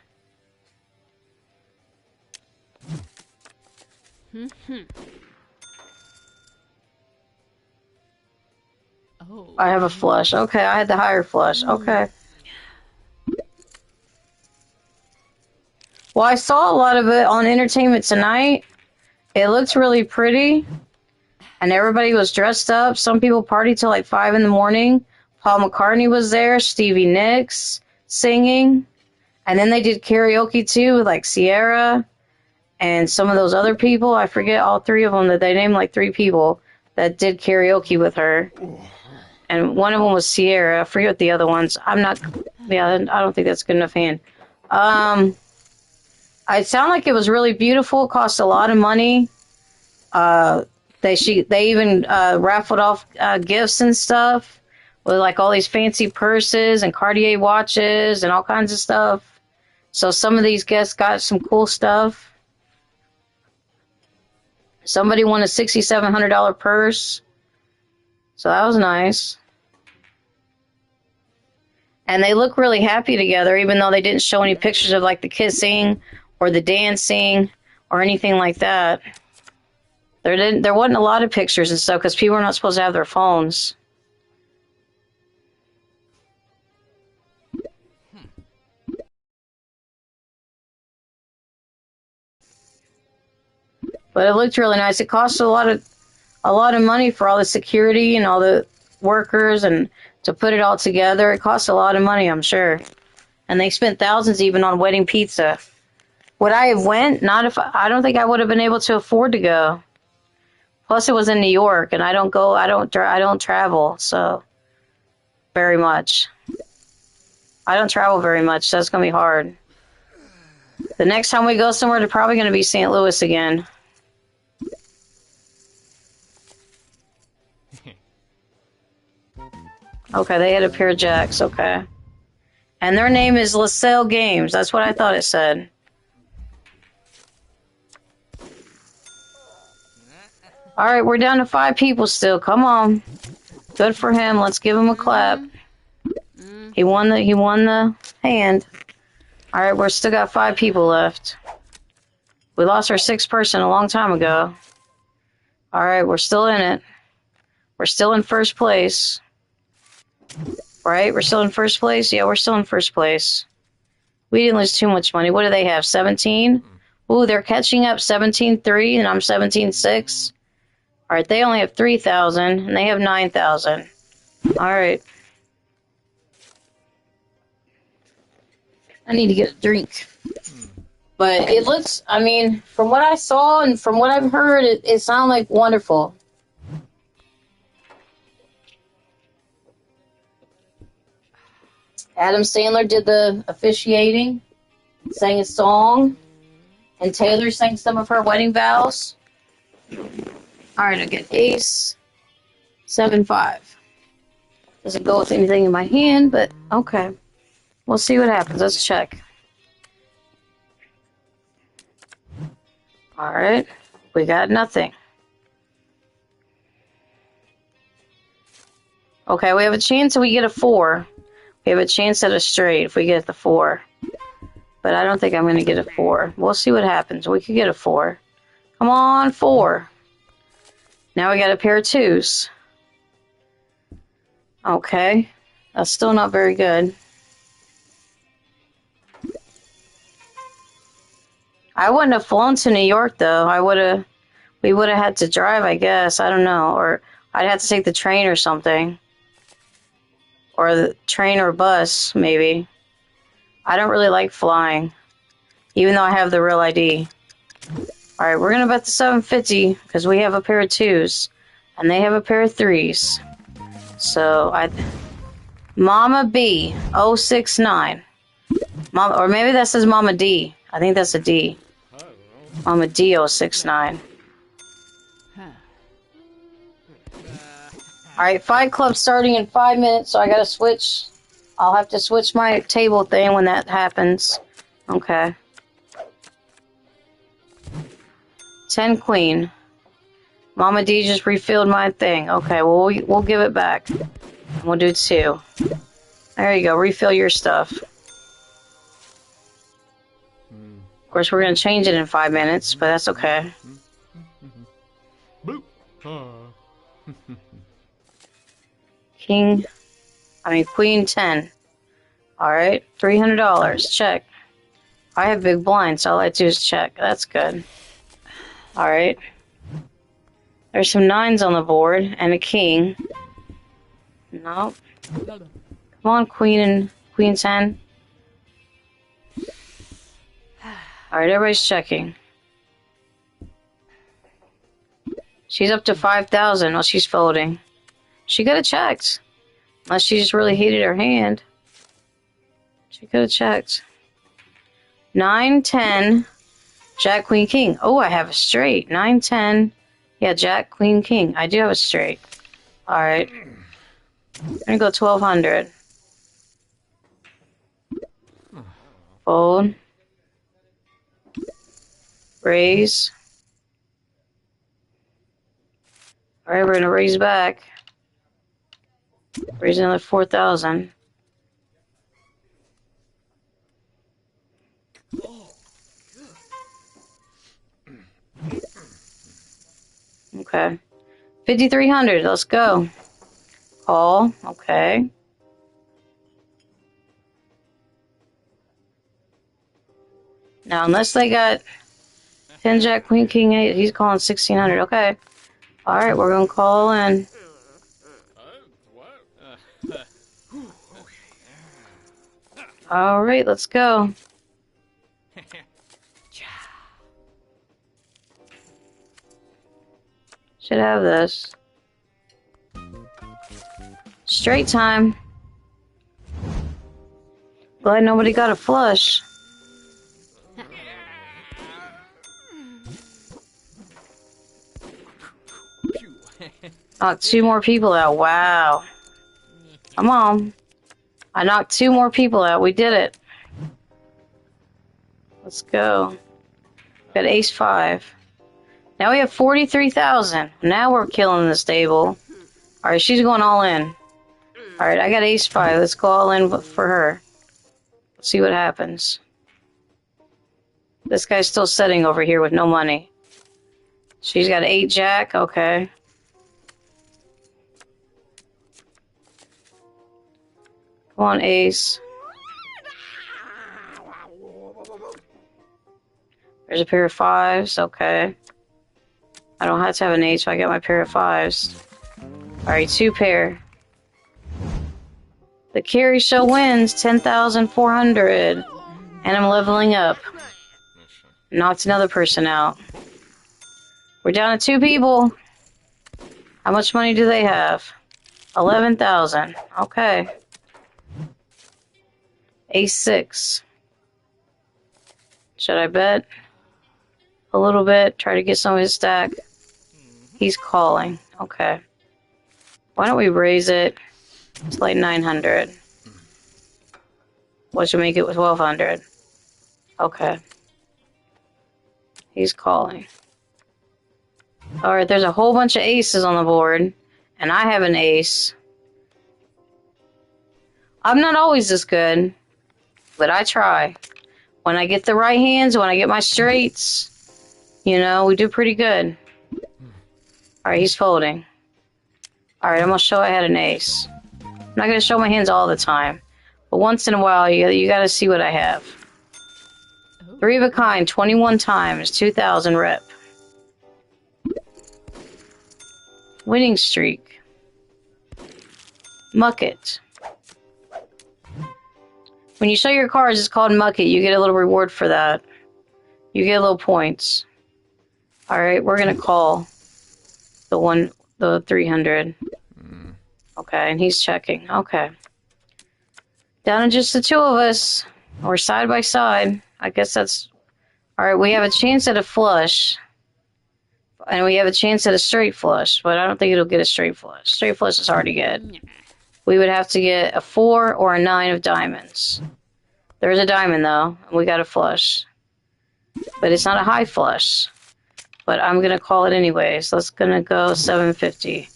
[SPEAKER 3] Oh.
[SPEAKER 1] I have a flush. Okay, I had the higher flush. Okay. Well, I saw a lot of it on Entertainment Tonight. It looked really pretty. And everybody was dressed up. Some people partied till like 5 in the morning. Paul McCartney was there. Stevie Nicks singing. And then they did karaoke too with like Sierra and some of those other people. I forget all 3 of them that they named like 3 people that did karaoke with her. And one of them was Sierra. I forget the other ones. I don't think that's good enough hand. It sounded like it was really beautiful. It cost a lot of money. They even raffled off gifts and stuff with like all these fancy purses and Cartier watches and all kinds of stuff. So some of these guests got some cool stuff. Somebody won a $6,700 purse. So that was nice. And they look really happy together, even though they didn't show any pictures of like the kissing or the dancing or anything like that. There wasn't a lot of pictures and stuff because people are not supposed to have their phones. But it looked really nice. It cost a lot of money for all the security and all the workers and to put it all together. It cost a lot of money, I'm sure. And they spent thousands even on wedding pizza. Would I have went? Not if I don't think I would have been able to afford to go. Plus, it was in New York, and I don't travel so very much. I don't travel very much, so it's gonna be hard. The next time we go somewhere, they're probably gonna be St. Louis again. Okay, they had a pair of jacks. Okay, and their name is LaSalle Games. That's what I thought it said. All right, we're down to 5 people still. Come on. Good for him. Let's give him a clap. He won the hand. All right, we're still got 5 people left. We lost our 6th person a long time ago. All right, we're still in it. We're still in first place. Right? We're still in first place? Yeah, we're still in first place. We didn't lose too much money. What do they have? 17? Ooh, they're catching up. 17.3 and I'm 17.6. All right, they only have 3,000 and they have 9,000. All right. I need to get a drink. But it looks, I mean, from what I saw and from what I've heard, it sounded like wonderful. Adam Sandler did the officiating, sang a song, and Taylor sang some of her wedding vows. All right, I get ace, 7-5. Doesn't go with anything in my hand, but okay. We'll see what happens. Let's check. All right, we got nothing. Okay, we have a chance if we get a 4. We have a chance at a straight if we get the 4. But I don't think I'm going to get a 4. We'll see what happens. We could get a 4. Come on, 4. Now we got a pair of 2s. Okay. That's still not very good. I wouldn't have flown to New York, though. We would have had to drive, I guess. I don't know. Or I'd have to take the train or something. Or the train or bus, maybe. I don't really like flying. Even though I have the real ID. Alright, we're going to bet the 750 because we have a pair of 2s. And they have a pair of 3s. So, Mama B, 069. Mama, or maybe that says Mama D. I think that's a D. Mama D, 069. Alright, Fight Club starting in 5 minutes, so I gotta switch. I'll have to switch my table thing when that happens. Okay. 10 Queen. Mama D just refilled my thing. Okay, well, we'll give it back. We'll do 2. There you go, refill your stuff. Of course, we're gonna change it in 5 minutes, but that's okay. Queen 10. Alright, $300. Check. I have big blinds, so all I do is check. That's good. Alright. There's some 9s on the board, and a king. Nope. Come on, Queen 10. Alright, everybody's checking. She's up to 5,000 while she's folding. She could have checked. Unless she just really hated her hand. She could have checked. 9, 10, Jack, Queen, King. Oh, I have a straight. 9, 10. Yeah, Jack, Queen, King. I do have a straight. Alright. I'm gonna go 1,200. Fold. Raise. Alright, we're gonna raise back. Raise another 4,000. Okay. 5,300. Let's go. Call. Okay. Now, unless they got 10 Jack, Queen, King, 8. He's calling 1600. Okay. Alright, we're gonna call in. Alright, let's go. Should have this. Straight time. Glad nobody got a flush. Knocked 2 more people out. Wow. Come on. I knocked 2 more people out. We did it. Let's go. Got ace 5. Now we have 43,000. Now we're killing this table. Alright, she's going all in. Alright, I got ace 5. Let's go all in for her. Let's see what happens. This guy's still sitting over here with no money. She's got 8 Jack. Okay. Come on, ace. There's a pair of 5s. Okay. I don't have to have an 8, so I get my pair of 5s. Alright, 2 pair. The carry show wins 10,400. And I'm leveling up. Knocked another person out. We're down to 2 people. How much money do they have? 11,000. Okay. Ace 6. Should I bet? A little bit. Try to get some of his stack. He's calling. Okay. Why don't we raise it? It's like 900. What should make it with 1,200? Okay. He's calling. Alright, there's a whole bunch of aces on the board. And I have an ace. I'm not always this good. But I try. When I get the right hands, when I get my straights, you know, we do pretty good. Alright, he's folding. Alright, I'm going to show I had an ace. I'm not going to show my hands all the time. But once in a while, you got to see what I have. 3 of a kind, 21 times, 2,000 rep. Winning streak. Mucket. When you show your cards, it's called Mucket. You get a little reward for that. You get little points. Alright, we're going to call the 300. Okay, and he's checking. Okay. Down to just the 2 of us. We're side by side. I guess that's... Alright, we have a chance at a flush. And we have a chance at a straight flush. But I don't think it'll get a straight flush. Straight flush is hard to get. We would have to get a 4 or a 9 of diamonds. There's a diamond, though. And we got a flush. But it's not a high flush. But I'm going to call it anyways. Let's gonna go 750.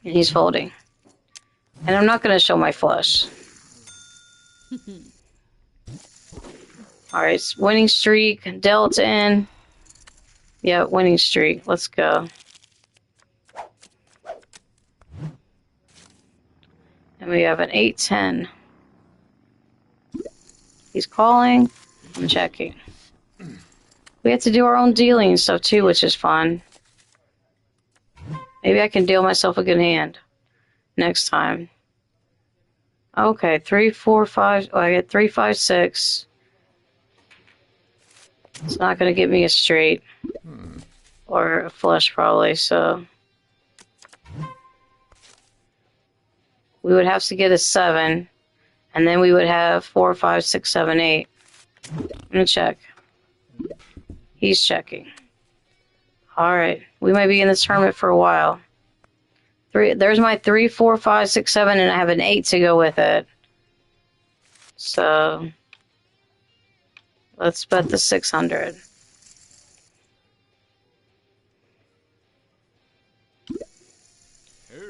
[SPEAKER 1] And he's folding. And I'm not going to show my flush. Alright, winning streak. Delta in. Yeah, winning streak. Let's go. And we have an 8-10. He's calling. I'm checking. We have to do our own dealing and stuff too, which is fun. Maybe I can deal myself a good hand next time. Okay, 3, 4, 5. Oh, I get 3, 5, 6. It's not going to give me a straight. Or a flush, probably, so... We would have to get a 7. And then we would have 4, 5, 6, 7, 8. I'm going to check. He's checking. Alright. We might be in this tournament for a while. There's my 3, 4, 5, 6, 7, and I have an 8 to go with it. So... let's bet the 600.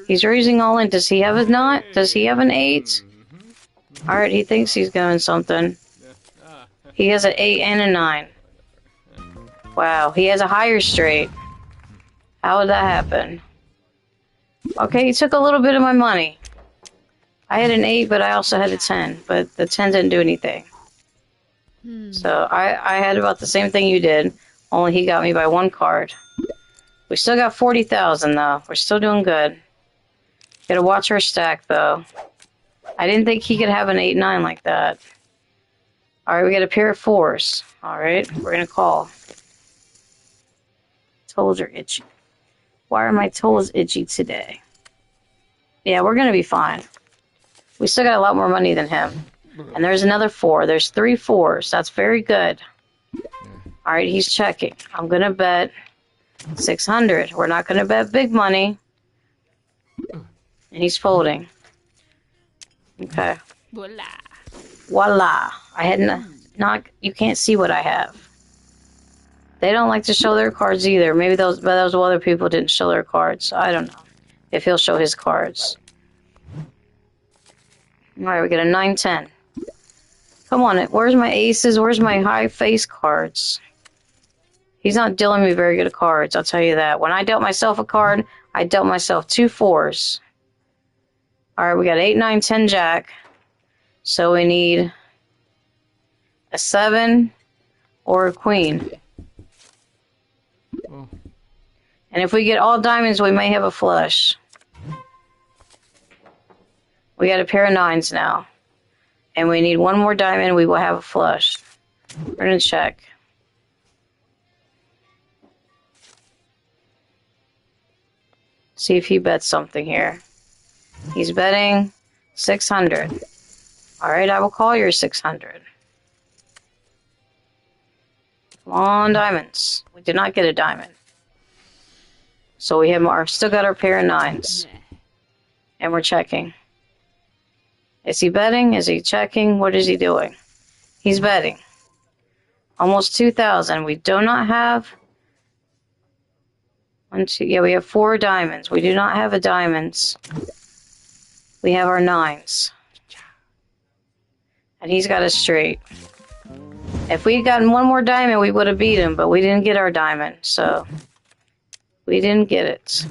[SPEAKER 1] He's raising all in. Does he have a knot? Does he have an 8? Alright, he thinks he's going something. He has an 8 and a 9. Wow, he has a higher straight. How would that happen? Okay, he took a little bit of my money. I had an 8, but I also had a 10. But the 10 didn't do anything. So I had about the same thing you did, only he got me by 1 card. We still got 40,000 though. We're still doing good. Gotta watch our stack though. I didn't think he could have an 8-9 like that. Alright, we got a pair of 4s. Alright, we're gonna call. Toes are itchy. Why are my toes itchy today? Yeah, we're gonna be fine. We still got a lot more money than him. And there's another 4. There's 3 4s. That's very good. Alright, he's checking. I'm gonna bet 600. We're not gonna bet big money. And he's folding. Okay.
[SPEAKER 3] Voila.
[SPEAKER 1] Voila. I had not. You can't see what I have. They don't like to show their cards either. Maybe those other people didn't show their cards. I don't know if he'll show his cards. All right, we get a 9-10. Come on, where's my aces? Where's my high face cards? He's not dealing me very good cards, I'll tell you that. When I dealt myself a card, I dealt myself 2 4s. All right, we got 8, 9, 10 jack. So we need a 7 or a queen.
[SPEAKER 4] Oh.
[SPEAKER 1] And if we get all diamonds, we may have a flush. We got a pair of 9s now. And we need 1 more diamond, we will have a flush. We're going to check. See if he bets something here. He's betting 600. Alright, I will call your 600. Come on, diamonds. We did not get a diamond. So we have still got our pair of 9s. And we're checking. Is he betting? Is he checking? What is he doing? He's betting. Almost 2,000. We do not have... 1, 2... Yeah, we have 4 diamonds. We do not have a diamonds. We have our 9s. And he's got a straight. If we'd gotten 1 more diamond, we would have beat him, but we didn't get our diamond, so... We didn't get it.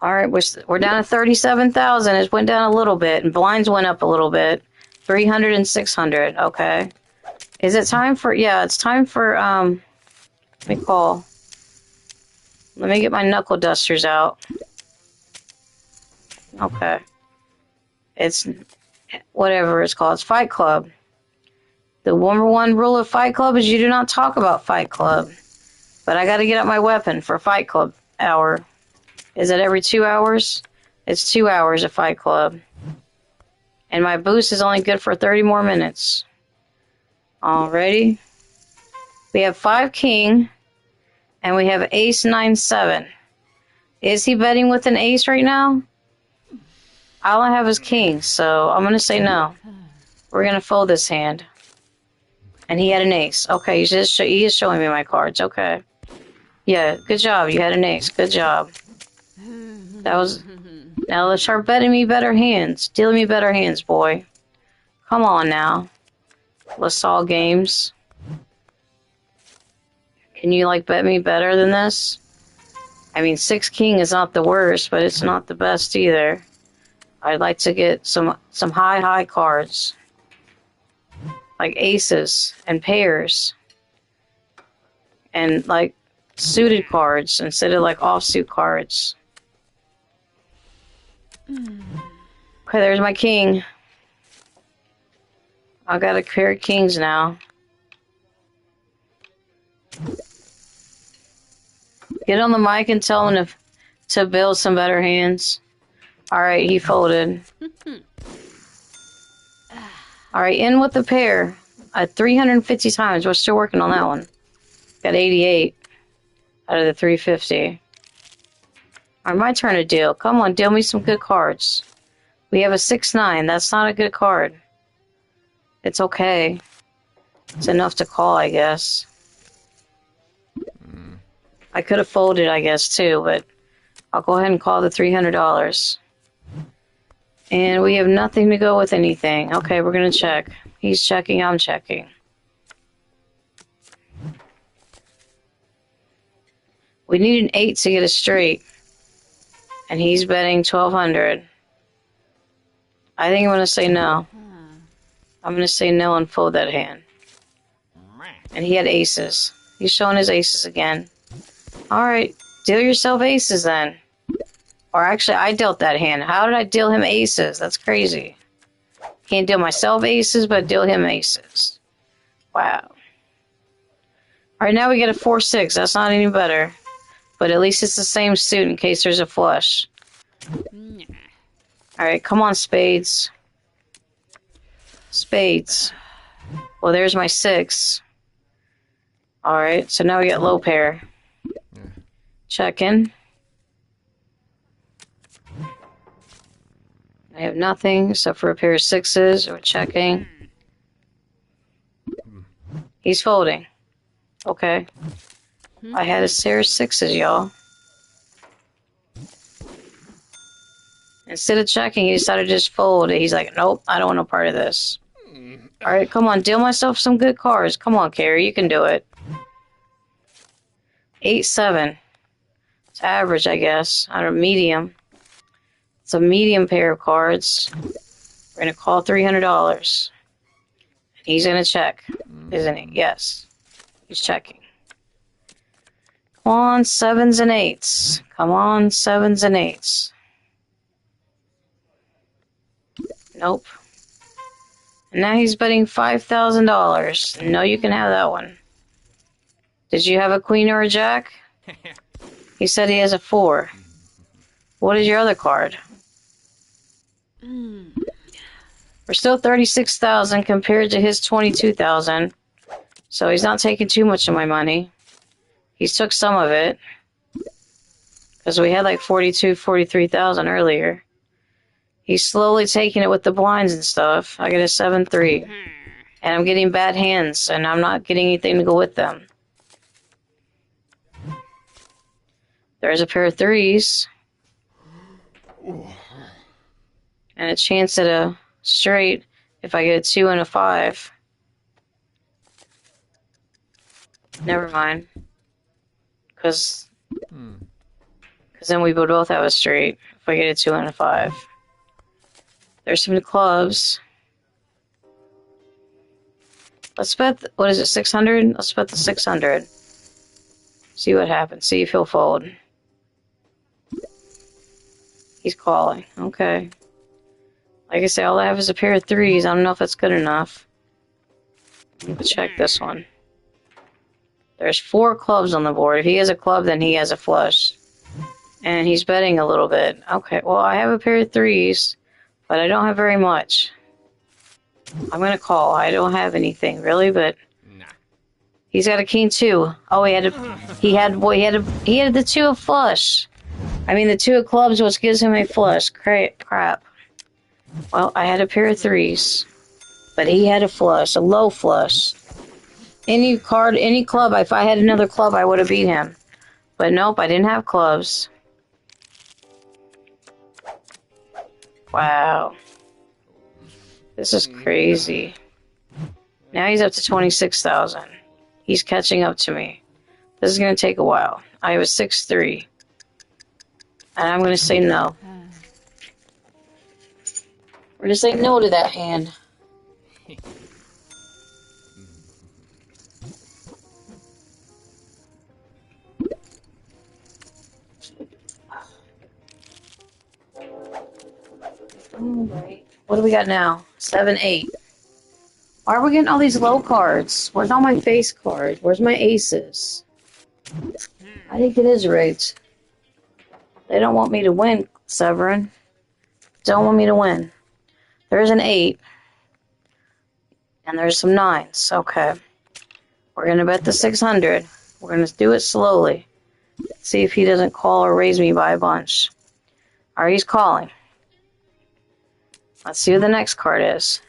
[SPEAKER 1] Alright, we're down to 37,000. It went down a little bit, and blinds went up a little bit. 300 and 600, okay. Is it time for... Yeah, it's time for, let me call. Let me get my knuckle dusters out. Okay. It's... whatever it's called. It's Fight Club. The number 1 rule of Fight Club is you do not talk about Fight Club. But I gotta get up my weapon for Fight Club hour. Is it every 2 hours? It's 2 hours of Fight Club. And my boost is only good for 30 more minutes. Alrighty. We have 5 king. And we have ace 9 7. Is he betting with an ace right now? All I have is king, so I'm gonna say no. We're gonna fold this hand. And he had an ace. Okay, he is showing me my cards. Okay. Yeah, good job. You had an ace. Good job. That was... Now let's start betting me better hands. Dealing me better hands, boy. Come on now. LaSalle Games. Can you, like, bet me better than this? I mean, 6 king is not the worst, but it's not the best either. I'd like to get some high cards. Like aces and pairs. And, like, suited cards instead of, like, offsuit cards. Okay, there's my king. I got a pair of kings now. Get on the mic and tell him to build some better hands. Alright, he folded. Alright, in with the pair. 350 times. We're still working on that one. Got 88 out of the 350. Alright, my turn to deal. Come on, deal me some good cards. We have a 6-9. That's not a good card. It's okay. It's enough to call, I guess. I could have folded, I guess, too, but I'll go ahead and call the $300. And we have nothing to go with anything. Okay, we're going to check. He's checking, I'm checking. We need an 8 to get a straight. And he's betting 1,200. I think I'm going to say no. I'm going to say no and fold that hand. And he had aces. He's showing his aces again. Alright, deal yourself aces then. Or actually, I dealt that hand. How did I deal him aces? That's crazy. Can't deal myself aces, but deal him aces. Wow. Alright, now we get a 4-6. That's not any better. But at least it's the same suit in case there's a flush. Alright, come on, spades. Spades. Well, there's my 6. Alright, so now we got low pair. Checking. I have nothing except for a pair of 6s. We're checking. He's folding. Okay. I had a pair of 6s, y'all. Instead of checking, he decided to just fold. He's like, nope, I don't want no part of this. Alright, come on, deal myself some good cards. Come on, Carrie, you can do it. 8-7. It's average, I guess. I don't know, medium. It's a medium pair of cards. We're going to call $300. He's going to check, isn't he? Yes. He's checking. Come on, 7s and 8s. Come on, 7s and 8s. Nope. And now he's betting $5,000. No, you can have that one. Did you have a queen or a jack? He said he has a 4. What is your other card? We're still 36,000 compared to his 22,000. So he's not taking too much of my money. He took some of it. Because we had like 43,000 earlier. He's slowly taking it with the blinds and stuff. I get a 7-3. And I'm getting bad hands, and I'm not getting anything to go with them. There's a pair of 3s. And a chance at a straight if I get a 2 and a 5. Never mind. Because then we would both have a straight if I get a 2 and a 5. There's some clubs. Let's bet, what is it, 600? Let's bet the 600. See what happens. See if he'll fold. He's calling. Okay. Like I say, all I have is a pair of 3s. I don't know if that's good enough. Let's check this one. There's 4 clubs on the board. If he has a club, then he has a flush. And he's betting a little bit. Okay, well, I have a pair of 3s, but I don't have very much. I'm going to call. I don't have anything, really, but... Nah. He's got a king, too. Oh, he had the 2 of flush. I mean, the 2 of clubs, which gives him a flush. Crap. Well, I had a pair of 3s, but he had a flush, a low flush. Any club, if I had another club, I would have beat him. But nope, I didn't have clubs. Wow. This is crazy. Now he's up to 26,000. He's catching up to me. This is going to take a while. I have a 6-3. And I'm going to say no. We're going to say no to that hand. Alright. What do we got now? 7-8. Why are we getting all these low cards? Where's all my face cards? Where's my aces? I think it is rigged. They don't want me to win, Severin. Don't want me to win. There's an 8. And there's some 9s. Okay. We're going to bet the 600. We're going to do it slowly. See if he doesn't call or raise me by a bunch. Alright, he's calling. Let's see what the next card is.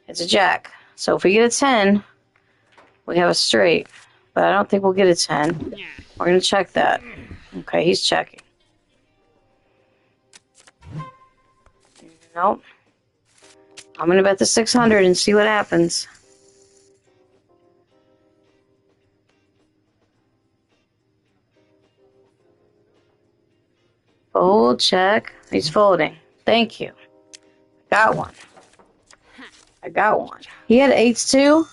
[SPEAKER 1] It's a jack. So if we get a 10, we have a straight. But I don't think we'll get a 10. We're going to check that. Okay, he's checking. Nope. I'm going to bet the 600 and see what happens. Fold, check. He's folding. Thank you. Got one. I got one. He had eights too,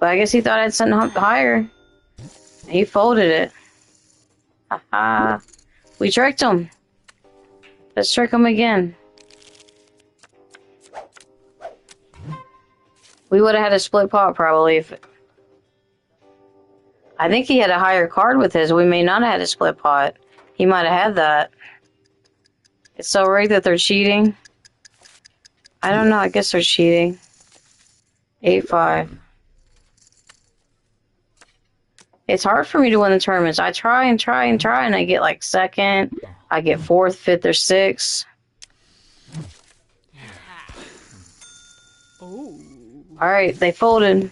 [SPEAKER 1] but I guess he thought I'd sent him higher. He folded it. Haha. We tricked him. Let's trick him again. We would have had a split pot probably if... I think he had a higher card with his. We may not have had a split pot. He might have had that. It's so rigged that they're cheating. I don't know. I guess they're cheating. 8-5. It's hard for me to win the tournaments. I try and try and try, and I get like second. I get fourth, fifth, or sixth.
[SPEAKER 3] Oh.
[SPEAKER 1] All right, they folded.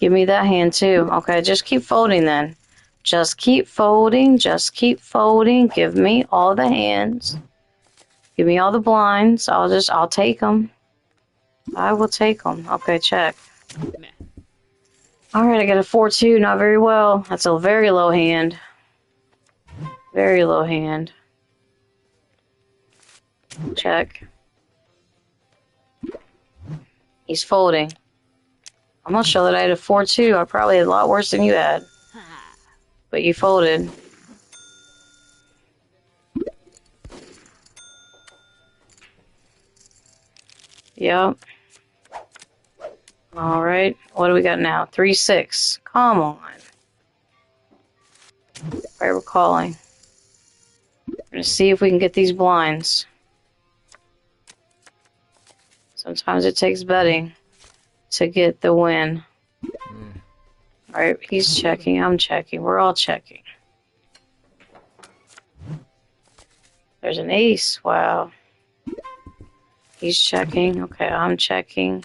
[SPEAKER 1] Give me that hand too. Okay, just keep folding then. Just keep folding. Just keep folding. Give me all the hands. Give me all the blinds. I'll take them. I will take them. Okay, check. All right, I got a 4-2. Not very well. That's a very low hand. Very low hand. Check. He's folding. I'm not sure that I had a 4-2. I probably had a lot worse than you had. But you folded. Yep. Alright. What do we got now? 3-6. Come on. Alright, we're calling. We're gonna see if we can get these blinds. Sometimes it takes betting to get the win. Alright, he's checking, I'm checking, we're all checking. There's an ace, wow. He's checking, okay, I'm checking.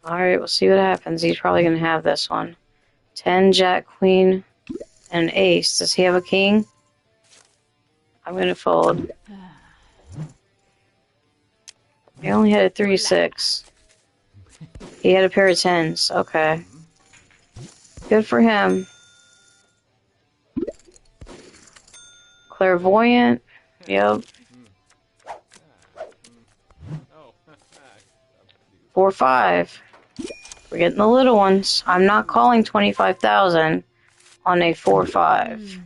[SPEAKER 1] Alright, we'll see what happens. He's probably going to have this one. 10, Jack, Queen, and an ace. Does he have a king? I'm going to fold. He only had a 3-6. He had a pair of 10s. Okay. Good for him. Clairvoyant. Yep. 4-5. We're getting the little ones. I'm not calling 25,000 on a 4-5. If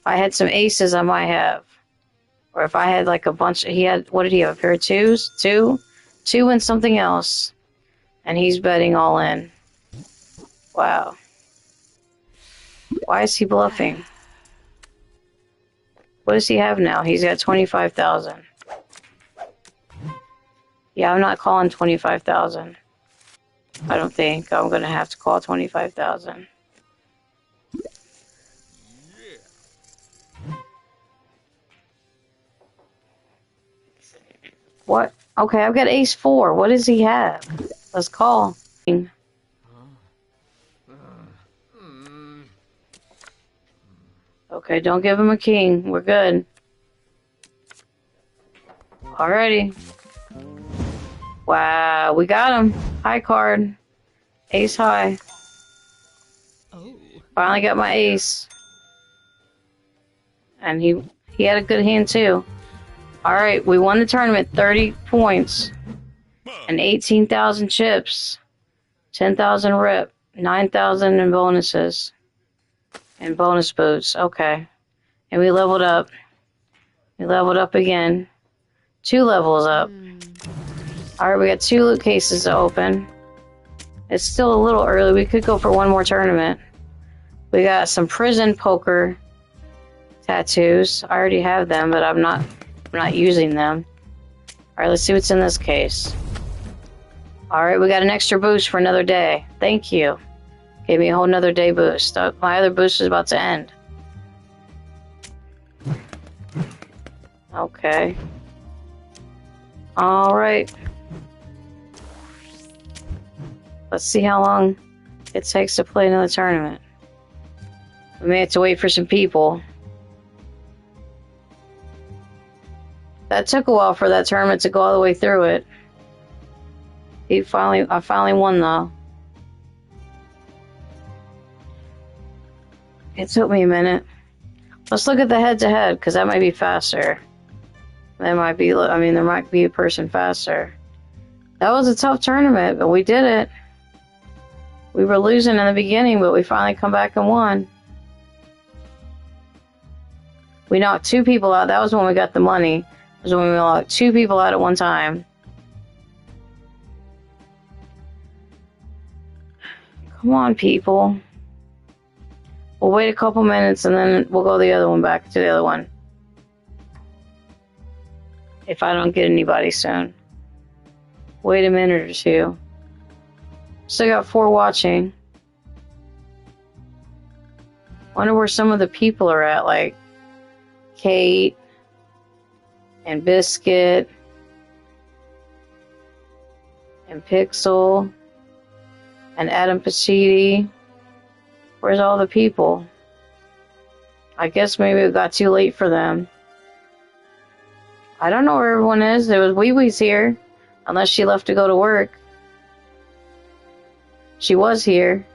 [SPEAKER 1] I had some aces, I might have. Or if I had like a bunch, he had, what did he have, a pair of twos? Two and something else. And he's betting all in. Wow. Why is he bluffing? What does he have now? He's got 25,000. Yeah, I'm not calling 25,000. I don't think. I'm going to have to call 25,000. What? Okay, I've got ace 4. What does he have? Let's call. Okay, don't give him a king. We're good. Alrighty. Wow, we got him. High card. Ace high.
[SPEAKER 3] Oh.
[SPEAKER 1] Finally got my ace. And he had a good hand too. Alright, we won the tournament. 30 points. And 18,000 chips. 10,000 rip. 9,000 in bonuses. And bonus boots. Okay. And we leveled up. We leveled up again. 2 levels up. Alright, we got 2 loot cases to open. It's still a little early. We could go for one more tournament. We got some prison poker tattoos. I already have them, but I'm not using them. Alright, let's see what's in this case. Alright, we got an extra boost for another day. Thank you. Gave me a whole nother day boost. My other boost is about to end. Okay. Alright. Let's see how long it takes to play another tournament. We may have to wait for some people. That took a while for that tournament to go all the way through it. I finally won though. It took me a minute. Let's look at the head-to-head, because that might be faster. There might be, I mean, there might be a person faster. That was a tough tournament, but we did it. We were losing in the beginning, but we finally come back and won. We knocked 2 people out. That was when we got the money. That was when we knocked 2 people out at one time. Come on, people. We'll wait a couple minutes and then we'll go the other one back to the other one. If I don't get anybody soon. Wait a minute or 2. Still got 4 watching. Wonder where some of the people are at, like Kate and Biscuit and Pixel and Adam Pacidi. Where's all the people? I guess maybe it got too late for them. I don't know where everyone is. There was Wee Wee's here. Unless she left to go to work. She was here.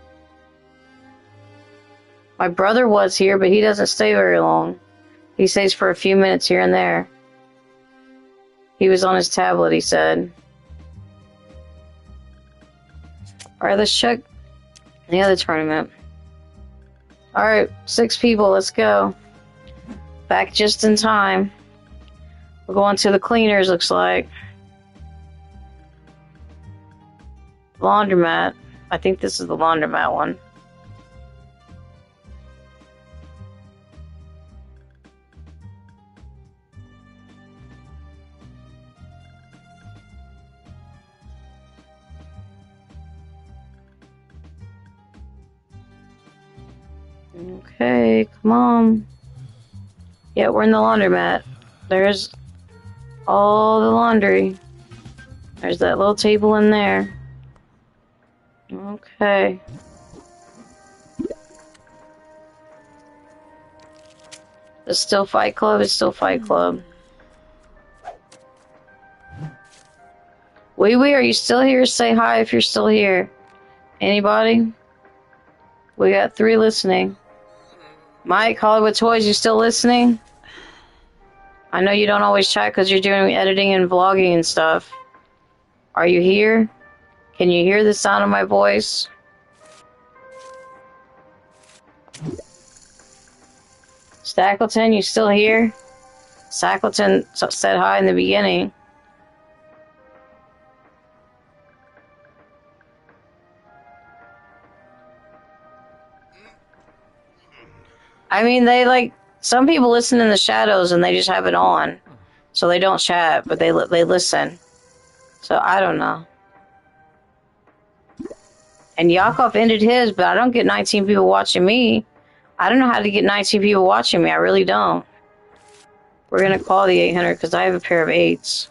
[SPEAKER 1] My brother was here, but he doesn't stay very long. He stays for a few minutes here and there. He was on his tablet, he said. Alright, let's check the other tournament. Alright, 6 people, let's go. Back just in time. We're going to the cleaners, looks like. Laundromat. I think this is the laundromat one. Okay, come on. Yeah, we're in the laundromat. There's all the laundry. There's that little table in there. Okay. It's still Fight Club, it's still Fight Club. Wee Wee, are you still here? Say hi if you're still here. Anybody? We got 3 listening. Mike, Hollywood Toys, you still listening? I know you don't always chat because you're doing editing and vlogging and stuff. Are you here? Can you hear the sound of my voice? Stackleton, you still here? Stackleton said hi in the beginning. I mean, they like, some people listen in the shadows and they just have it on. So they don't chat, but they listen. So I don't know. And Yakov ended his, but I don't get 19 people watching me. I don't know how to get 19 people watching me. I really don't. We're going to call the 800 because I have a pair of 8s.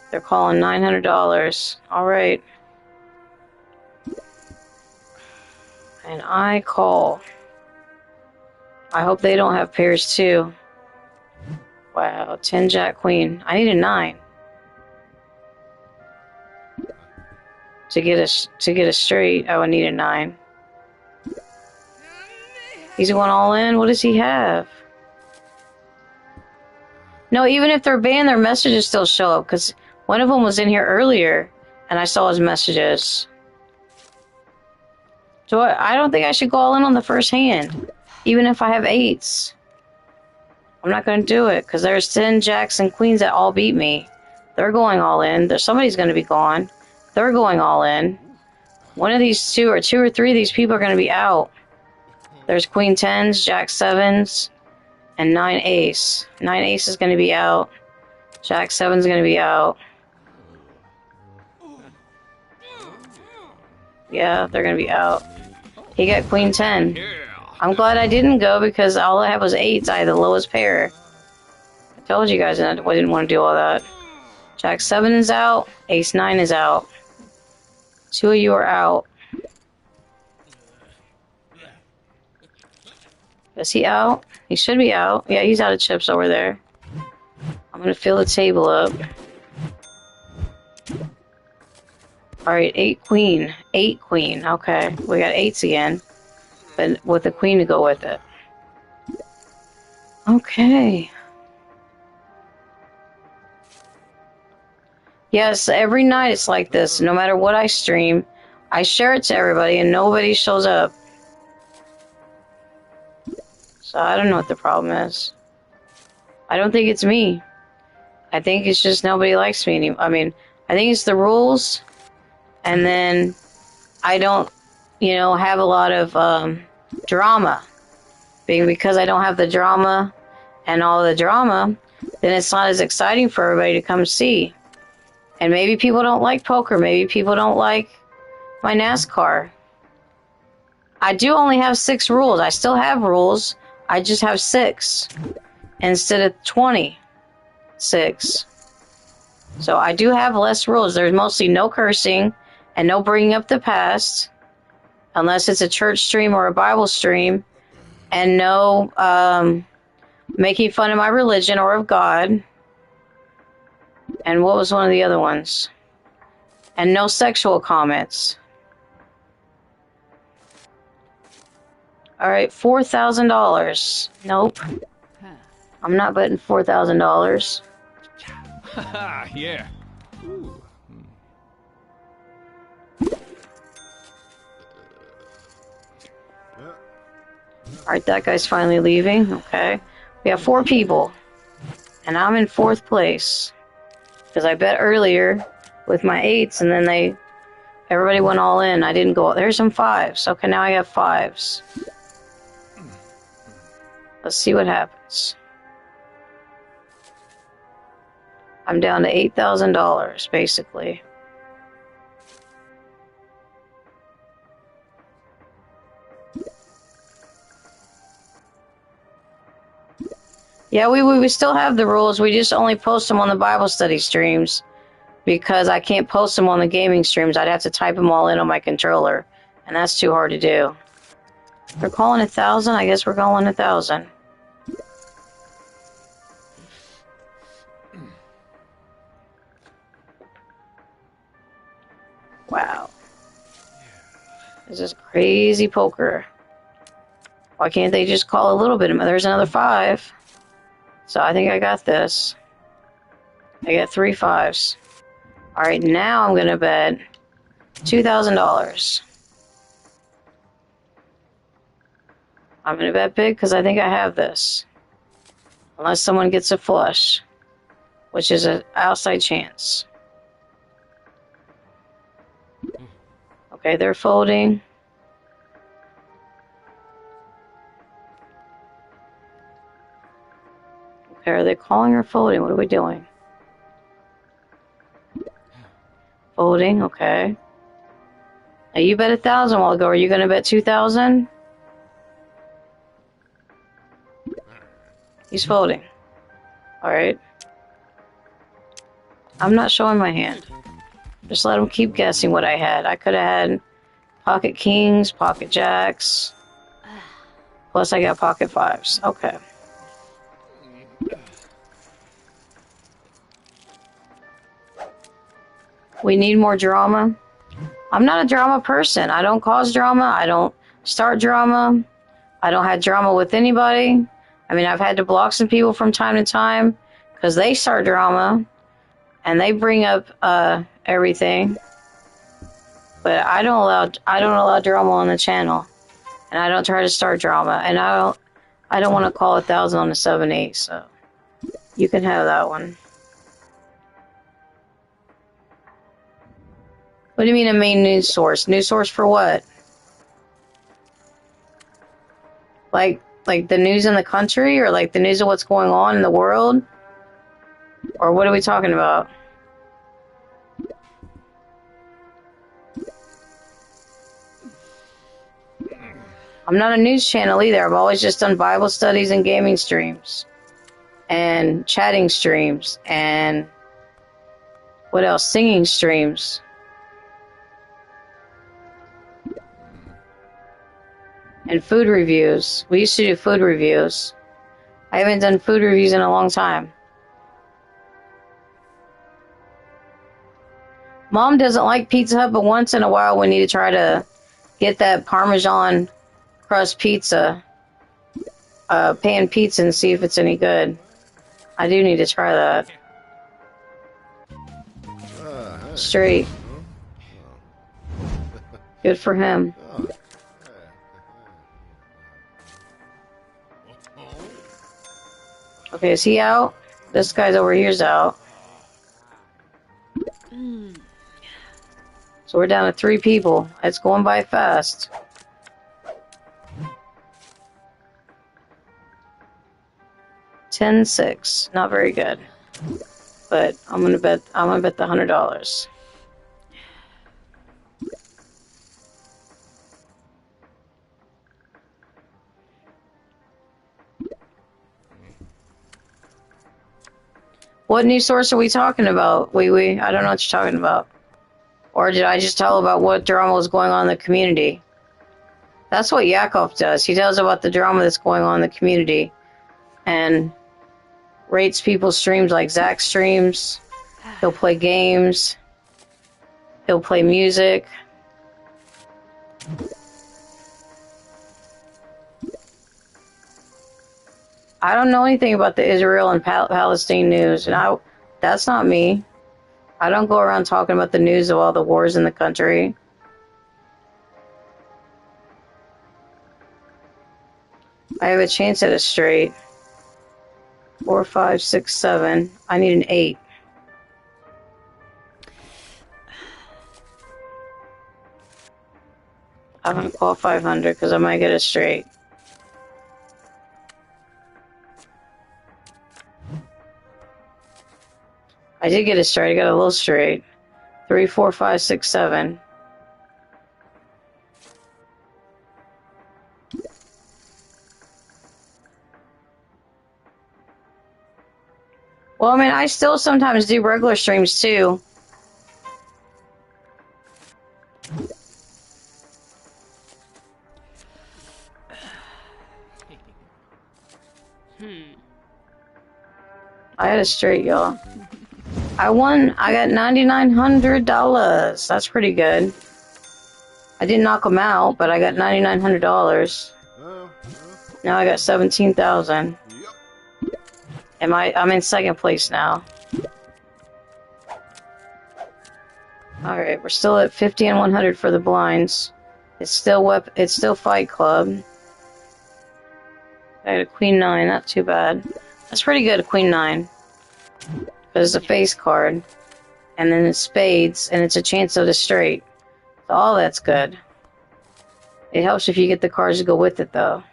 [SPEAKER 1] They're calling $900. All right. And I call. I hope they don't have pairs too. Wow, 10 Jack Queen. I need a 9. To get a straight, I would need a 9. He's going all in? What does he have? No, even if they're banned, their messages still show up, because one of them was in here earlier, and I saw his messages. So I don't think I should go all in on the first hand, even if I have 8s. I'm not going to do it, because there's 10 Jacks and Queens that all beat me. They're going all in. Somebody's going to be gone. They're going all in. One of these 2 or 3 of these people are going to be out. There's Queen 10s, Jack 7s, and 9 Ace. 9 Ace is going to be out. Jack 7's going to be out. Yeah, they're going to be out. He got Queen 10. I'm glad I didn't go because all I had was 8s. I had the lowest pair. I told you guys I didn't want to do all that. Jack 7 is out. Ace 9 is out. 2 of you are out. Is he out? He should be out. Yeah, he's out of chips over there. I'm going to fill the table up. Alright, 8 Queen. 8 Queen. Okay, we got 8s again. But with a Queen to go with it. Okay. Yes, every night it's like this. No matter what I stream, I share it to everybody and nobody shows up. So I don't know what the problem is. I don't think it's me. I think it's just nobody likes me anymore. I mean, I think it's the rules, and then I don't, have a lot of drama. Because I don't have the drama and all the drama, then it's not as exciting for everybody to come see. And maybe people don't like poker. Maybe people don't like my NASCAR. I do only have 6 rules. I still have rules. I just have 6 instead of 26. So I do have less rules. There's mostly no cursing and no bringing up the past, unless it's a church stream or a Bible stream, and no making fun of my religion or of God. And what was one of the other ones? And no sexual comments. All right, $4,000. Nope. I'm not betting $4,000.
[SPEAKER 4] Haha, yeah. Ooh.
[SPEAKER 1] All right, that guy's finally leaving. Okay. We have 4 people. And I'm in 4th place. Because I bet earlier with my 8s, and then everybody went all in. I didn't go. There's some 5s. Okay, now I have 5s. Let's see what happens. I'm down to $8,000, basically. Yeah, we still have the rules. We just only post them on the Bible study streams because I can't post them on the gaming streams. I'd have to type them all in on my controller, and that's too hard to do. We're calling 1,000. I guess we're calling 1,000. Wow. This is crazy poker. Why can't they just call a little bit? There's another 5. So I think I got this. I got 3 5s. All right, now I'm going to bet $2,000. I'm going to bet big because I think I have this. Unless someone gets a flush, which is an outside chance. Okay, they're folding. Okay, are they calling or folding? What are we doing? Folding, okay. Now you bet 1,000 a while ago. Are you going to bet 2,000? He's folding. All right. I'm not showing my hand. Just let him keep guessing what I had. I could have had pocket kings, pocket jacks. Plus I got pocket 5s. Okay. We need more drama. I'm not a drama person. I don't cause drama. I don't start drama. I don't have drama with anybody. I mean, I've had to block some people from time to time because they start drama and they bring up everything. But I don't allow drama on the channel, and I don't try to start drama. And I don't want to call 1,000 on the 7-8. So you can have that one. What do you mean a main news source? News source for what? Like the news in the country, or like the news of what's going on in the world? Or what are we talking about? I'm not a news channel either. I've always just done Bible studies and gaming streams. And chatting streams. And what else? Singing streams. And food reviews. We used to do food reviews. I haven't done food reviews in a long time. Mom doesn't like Pizza Hut, but once in a while we need to try to get that Parmesan crust pizza, pan pizza, and see if it's any good. I do need to try that. Straight. Good for him. Okay, is he out? This guy's over here's out. So we're down to 3 people. It's going by fast. $10-6. Not very good. But I'm gonna bet the $100. What news source are we talking about? Wee? I don't know what you're talking about. Or did I just tell about what drama was going on in the community? That's what Yakov does. He tells about the drama that's going on in the community. And rates people's streams like Zach streams. He'll play games. He'll play music. I don't know anything about the Israel and Palestine news, and that's not me. I don't go around talking about the news of all the wars in the country. I have a chance at a straight. 4, 5, 6, 7. I need an 8. I'm gonna call 500 because I might get a straight. I did get a straight. I got a little straight. 3, 4, 5, 6, 7. Well, I mean, I still sometimes do regular streams too. I had a straight, y'all. I won. I got $9,900. That's pretty good. I didn't knock them out, but I got $9,900. Now I got 17,000. I'm in second place now. Alright, we're still at 50 and 100 for the blinds. It's still Fight Club. I got a Queen 9, not too bad. That's pretty good, a Queen 9. Because it's a face card. And then it's spades, and it's a chance of the straight. So all that's good. It helps if you get the cards to go with it, though.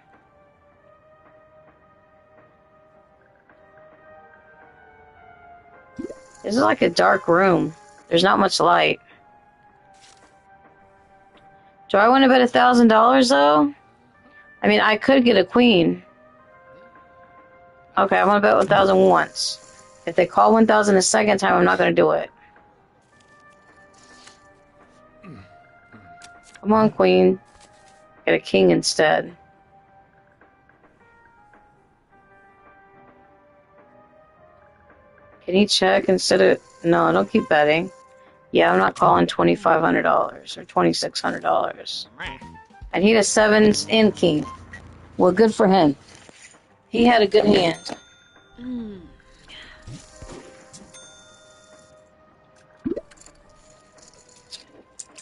[SPEAKER 1] This is like a dark room. There's not much light. Do I want to bet $1,000 though? I mean, I could get a queen. Okay, I'm gonna bet 1,000 once. If they call 1,000 a second time, I'm not gonna do it. Come on, queen. Get a king instead. Can he check instead of... No, don't keep betting. Yeah, I'm not calling $2,500 or $2,600. And he had a 7s and king. Well, good for him. He had a good hand.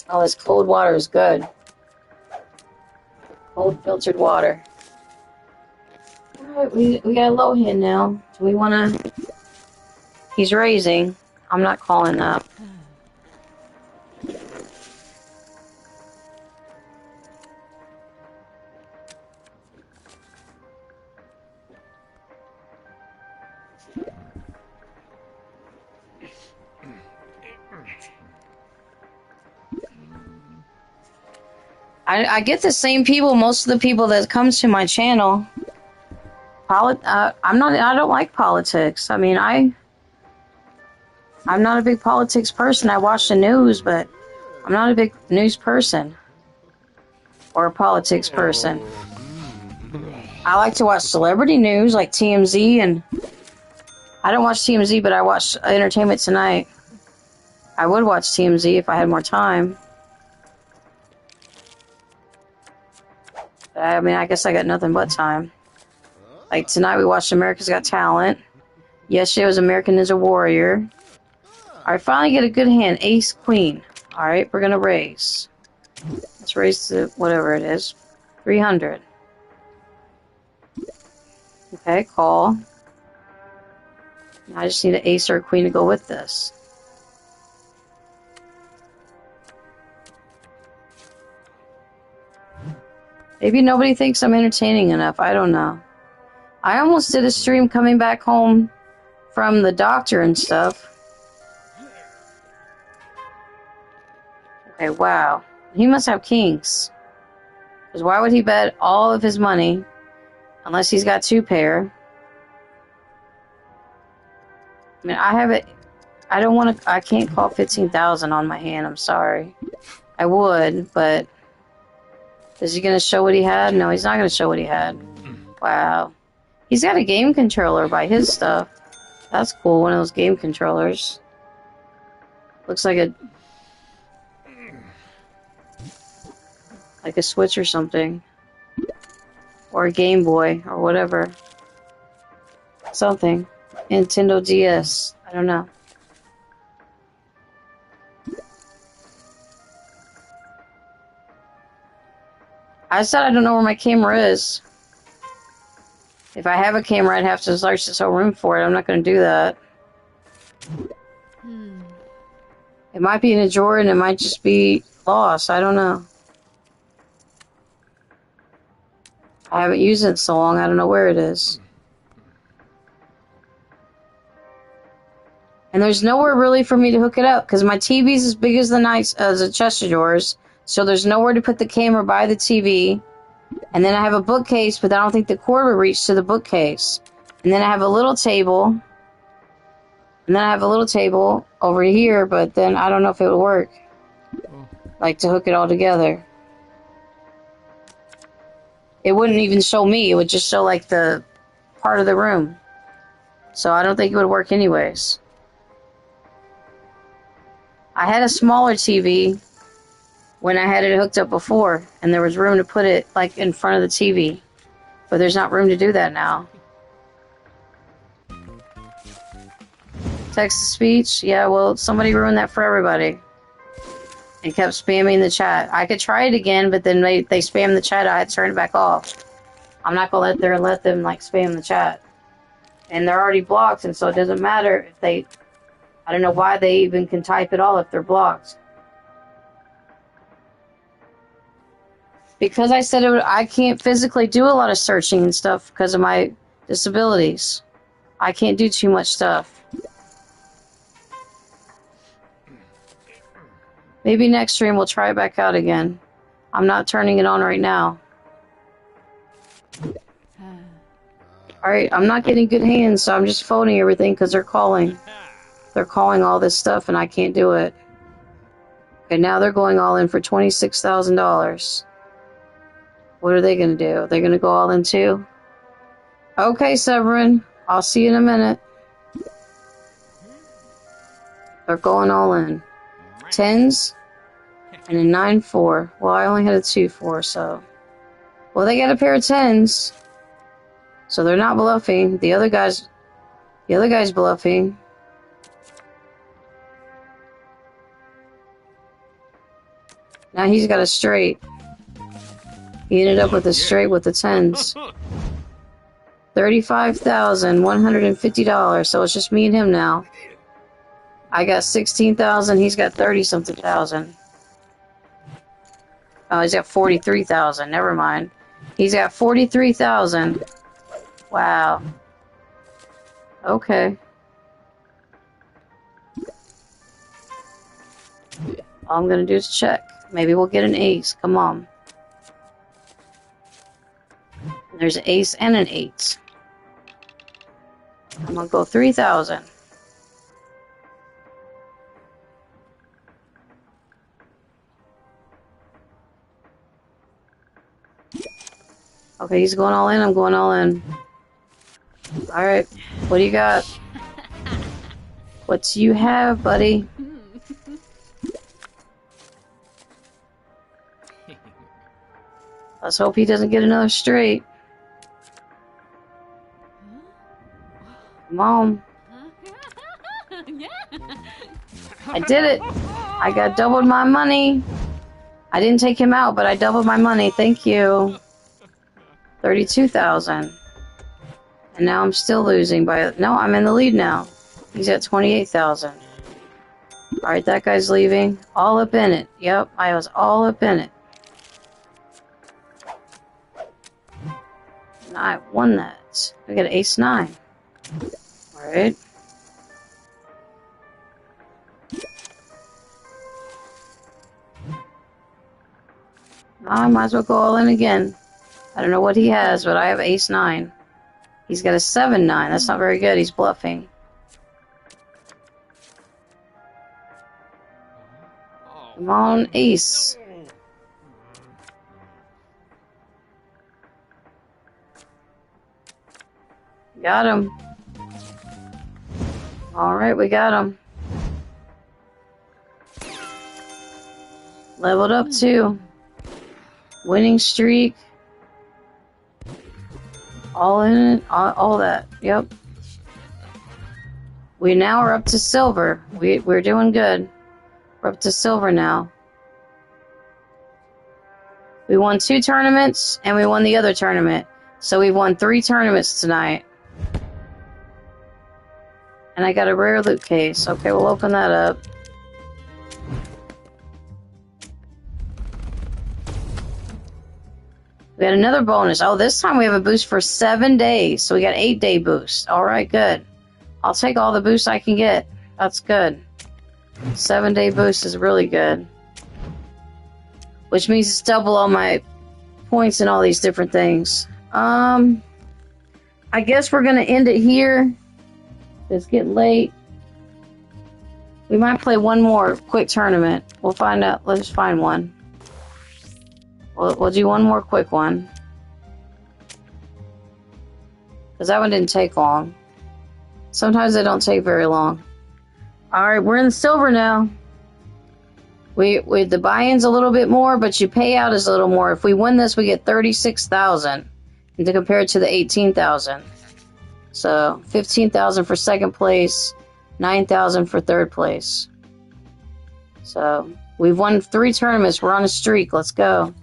[SPEAKER 1] Oh, this cold water is good. Cold filtered water. Alright, we got a low hand now. Do we want to... He's raising. I'm not calling that. I get the same people, most of the people that comes to my channel. I don't like politics. I mean, I'm not a big politics person. I watch the news, but I'm not a big news person or a politics person. I like to watch celebrity news like TMZ, and I don't watch TMZ, but I watch Entertainment Tonight. I would watch TMZ if I had more time. I mean, I guess I got nothing but time. Like tonight we watched America's Got Talent. Yesterday was American Ninja Warrior. Alright, finally get a good hand. Ace, queen. Alright, we're gonna raise. Let's raise to whatever it is. 300. Okay, call. Now I just need an ace or a queen to go with this. Maybe nobody thinks I'm entertaining enough. I don't know. I almost did a stream coming back home from the doctor and stuff. Okay, wow. He must have kings. Because why would he bet all of his money unless he's got two pair? I mean, I have it. I don't want to. I can't call 15,000 on my hand. I'm sorry. I would, but is he going to show what he had? No, he's not going to show what he had. Wow. He's got a game controller by his stuff. That's cool. One of those game controllers. Looks like a Switch or something. Or a Game Boy or whatever. Something. Nintendo DS. I don't know. I said I don't know where my camera is. If I have a camera, I'd have to search this whole room for it. I'm not going to do that. It might be in a drawer and it might just be lost. I don't know. I haven't used it in so long, I don't know where it is. And there's nowhere really for me to hook it up, because my TV's as big as the chest of drawers, so there's nowhere to put the camera by the TV. And then I have a bookcase, but I don't think the cord will reach to the bookcase. And then I have a little table. And then I have a little table over here, but then I don't know if it would work. Like, to hook it all together. It wouldn't even show me. It would just show, like, the part of the room. So I don't think it would work anyways. I had a smaller TV when I had it hooked up before, and there was room to put it, like, in front of the TV. But there's not room to do that now. Text-to-speech? Yeah, well, somebody ruined that for everybody. And kept spamming the chat. I could try it again, but then they spammed the chat. I had to turn it back off. I'm not going to let them, like, spam the chat. And they're already blocked, and so it doesn't matter if they... I don't know why they even can type at all if they're blocked. Because I said I can't physically do a lot of searching and stuff because of my disabilities. I can't do too much stuff. Maybe next stream we'll try it back out again. I'm not turning it on right now. Alright, I'm not getting good hands, so I'm just folding everything because they're calling. They're calling all this stuff and I can't do it. Okay, now they're going all in for $26,000. What are they going to do? They're going to go all in too? Okay, Severin. I'll see you in a minute. They're going all in. 10s and a 9-4. Well, I only had a 2-4, so... Well, they got a pair of 10s. So they're not bluffing. The other guy's bluffing. Now he's got a straight. He ended up with a straight with the 10s. $35,150. So it's just me and him now. I got 16,000. He's got 30-something thousand. Oh, he's got 43,000. Never mind. He's got 43,000. Wow. Okay. All I'm gonna do is check. Maybe we'll get an ace. Come on. There's an ace and an 8. I'm gonna go 3,000. Okay, he's going all in. I'm going all in. Alright. What do you got? What do you have, buddy? Let's hope he doesn't get another straight. Come on. I did it. I got doubled my money. I didn't take him out, but I doubled my money. Thank you. 32,000. And now I'm still losing by... No, I'm in the lead now. He's at 28,000. Alright, that guy's leaving. All up in it. Yep, I was all up in it. And I won that. I got ace 9. Alright. I might as well go all in again. I don't know what he has, but I have ace 9. He's got a 7-9. That's not very good. He's bluffing. Come on, ace. Got him. Alright, we got him. Leveled up too. Winning streak. All in it. All that. Yep. We now are up to silver. We're doing good. We're up to silver now. We won 2 tournaments, and we won the other tournament. So we've won 3 tournaments tonight. And I got a rare loot case. Okay, we'll open that up. We had another bonus. Oh, this time we have a boost for 7 days. So we got 8-day boost. Alright, good. I'll take all the boosts I can get. That's good. 7-day boost is really good. Which means it's double all my points and all these different things. I guess we're going to end it here. It's getting late. We might play one more quick tournament. We'll find out. Let's find one. We'll do one more quick one. Because that one didn't take long. Sometimes they don't take very long. Alright, we're in the silver now. The buy-in's a little bit more, but your payout is a little more. If we win this, we get 36,000. And to compare it to the 18,000. So, 15,000 for second place, 9,000 for third place. So, we've won 3 tournaments. We're on a streak. Let's go.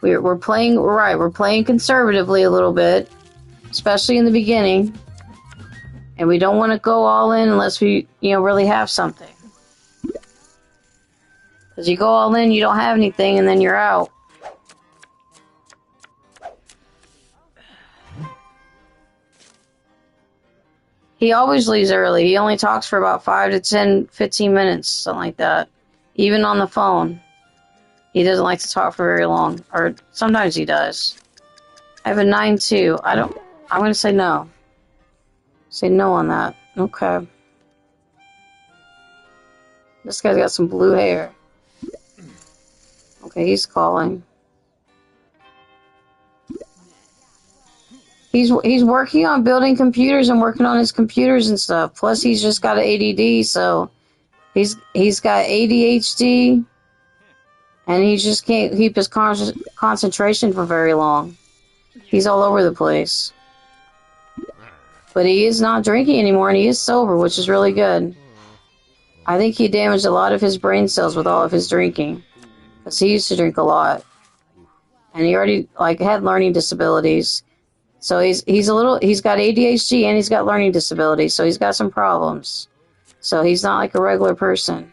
[SPEAKER 1] We're playing right. We're playing conservatively a little bit, especially in the beginning. And we don't want to go all in unless we, really have something. Because you go all in, you don't have anything, and then you're out. He always leaves early. He only talks for about 5 to 10, 15 minutes, something like that. Even on the phone. He doesn't like to talk for very long. Or sometimes he does. I have a 9-2. I'm going to say no. Say no on that. Okay. This guy's got some blue hair. Okay, he's calling. He's working on building computers and working on his computers and stuff. Plus, he's just got an ADD, so he's got ADHD, and he just can't keep his concentration for very long. He's all over the place. But he is not drinking anymore, and he is sober, which is really good. I think he damaged a lot of his brain cells with all of his drinking, because he used to drink a lot, and he already had learning disabilities. So he's got ADHD and he's got learning disabilities, so he's got some problems. So he's not like a regular person.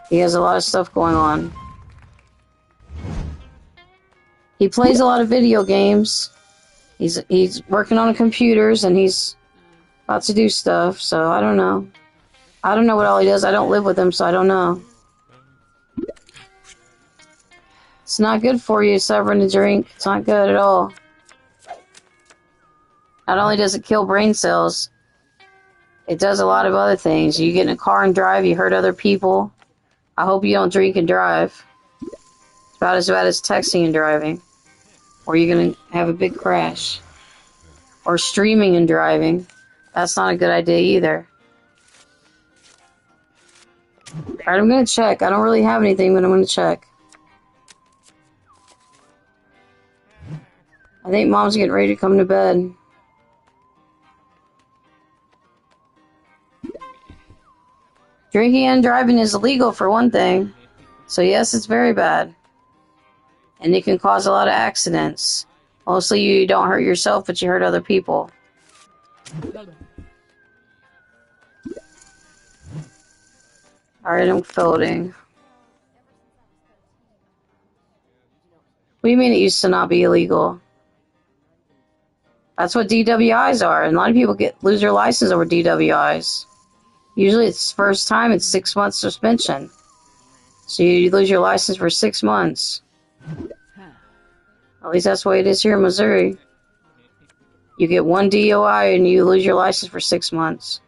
[SPEAKER 1] He has a lot of stuff going on. He plays a lot of video games. He's working on computers and he's about to do stuff, so I don't know. I don't know what all he does. I don't live with him, so I don't know. It's not good for you, severing to drink. It's not good at all. Not only does it kill brain cells, it does a lot of other things. You get in a car and drive, you hurt other people. I hope you don't drink and drive. It's about as bad as texting and driving. Or you're going to have a big crash. Or streaming and driving. That's not a good idea either. Alright, I'm going to check. I don't really have anything, but I'm going to check. I think Mom's getting ready to come to bed. Drinking and driving is illegal for one thing. So yes, it's very bad. And it can cause a lot of accidents. Mostly you don't hurt yourself, but you hurt other people. Alright, I'm folding. What do you mean it used to not be illegal? That's what DWIs are, and a lot of people lose their license over DWIs. Usually it's first time, it's 6 months suspension. So you lose your license for 6 months. At least that's the way it is here in Missouri. You get one DUI and you lose your license for 6 months.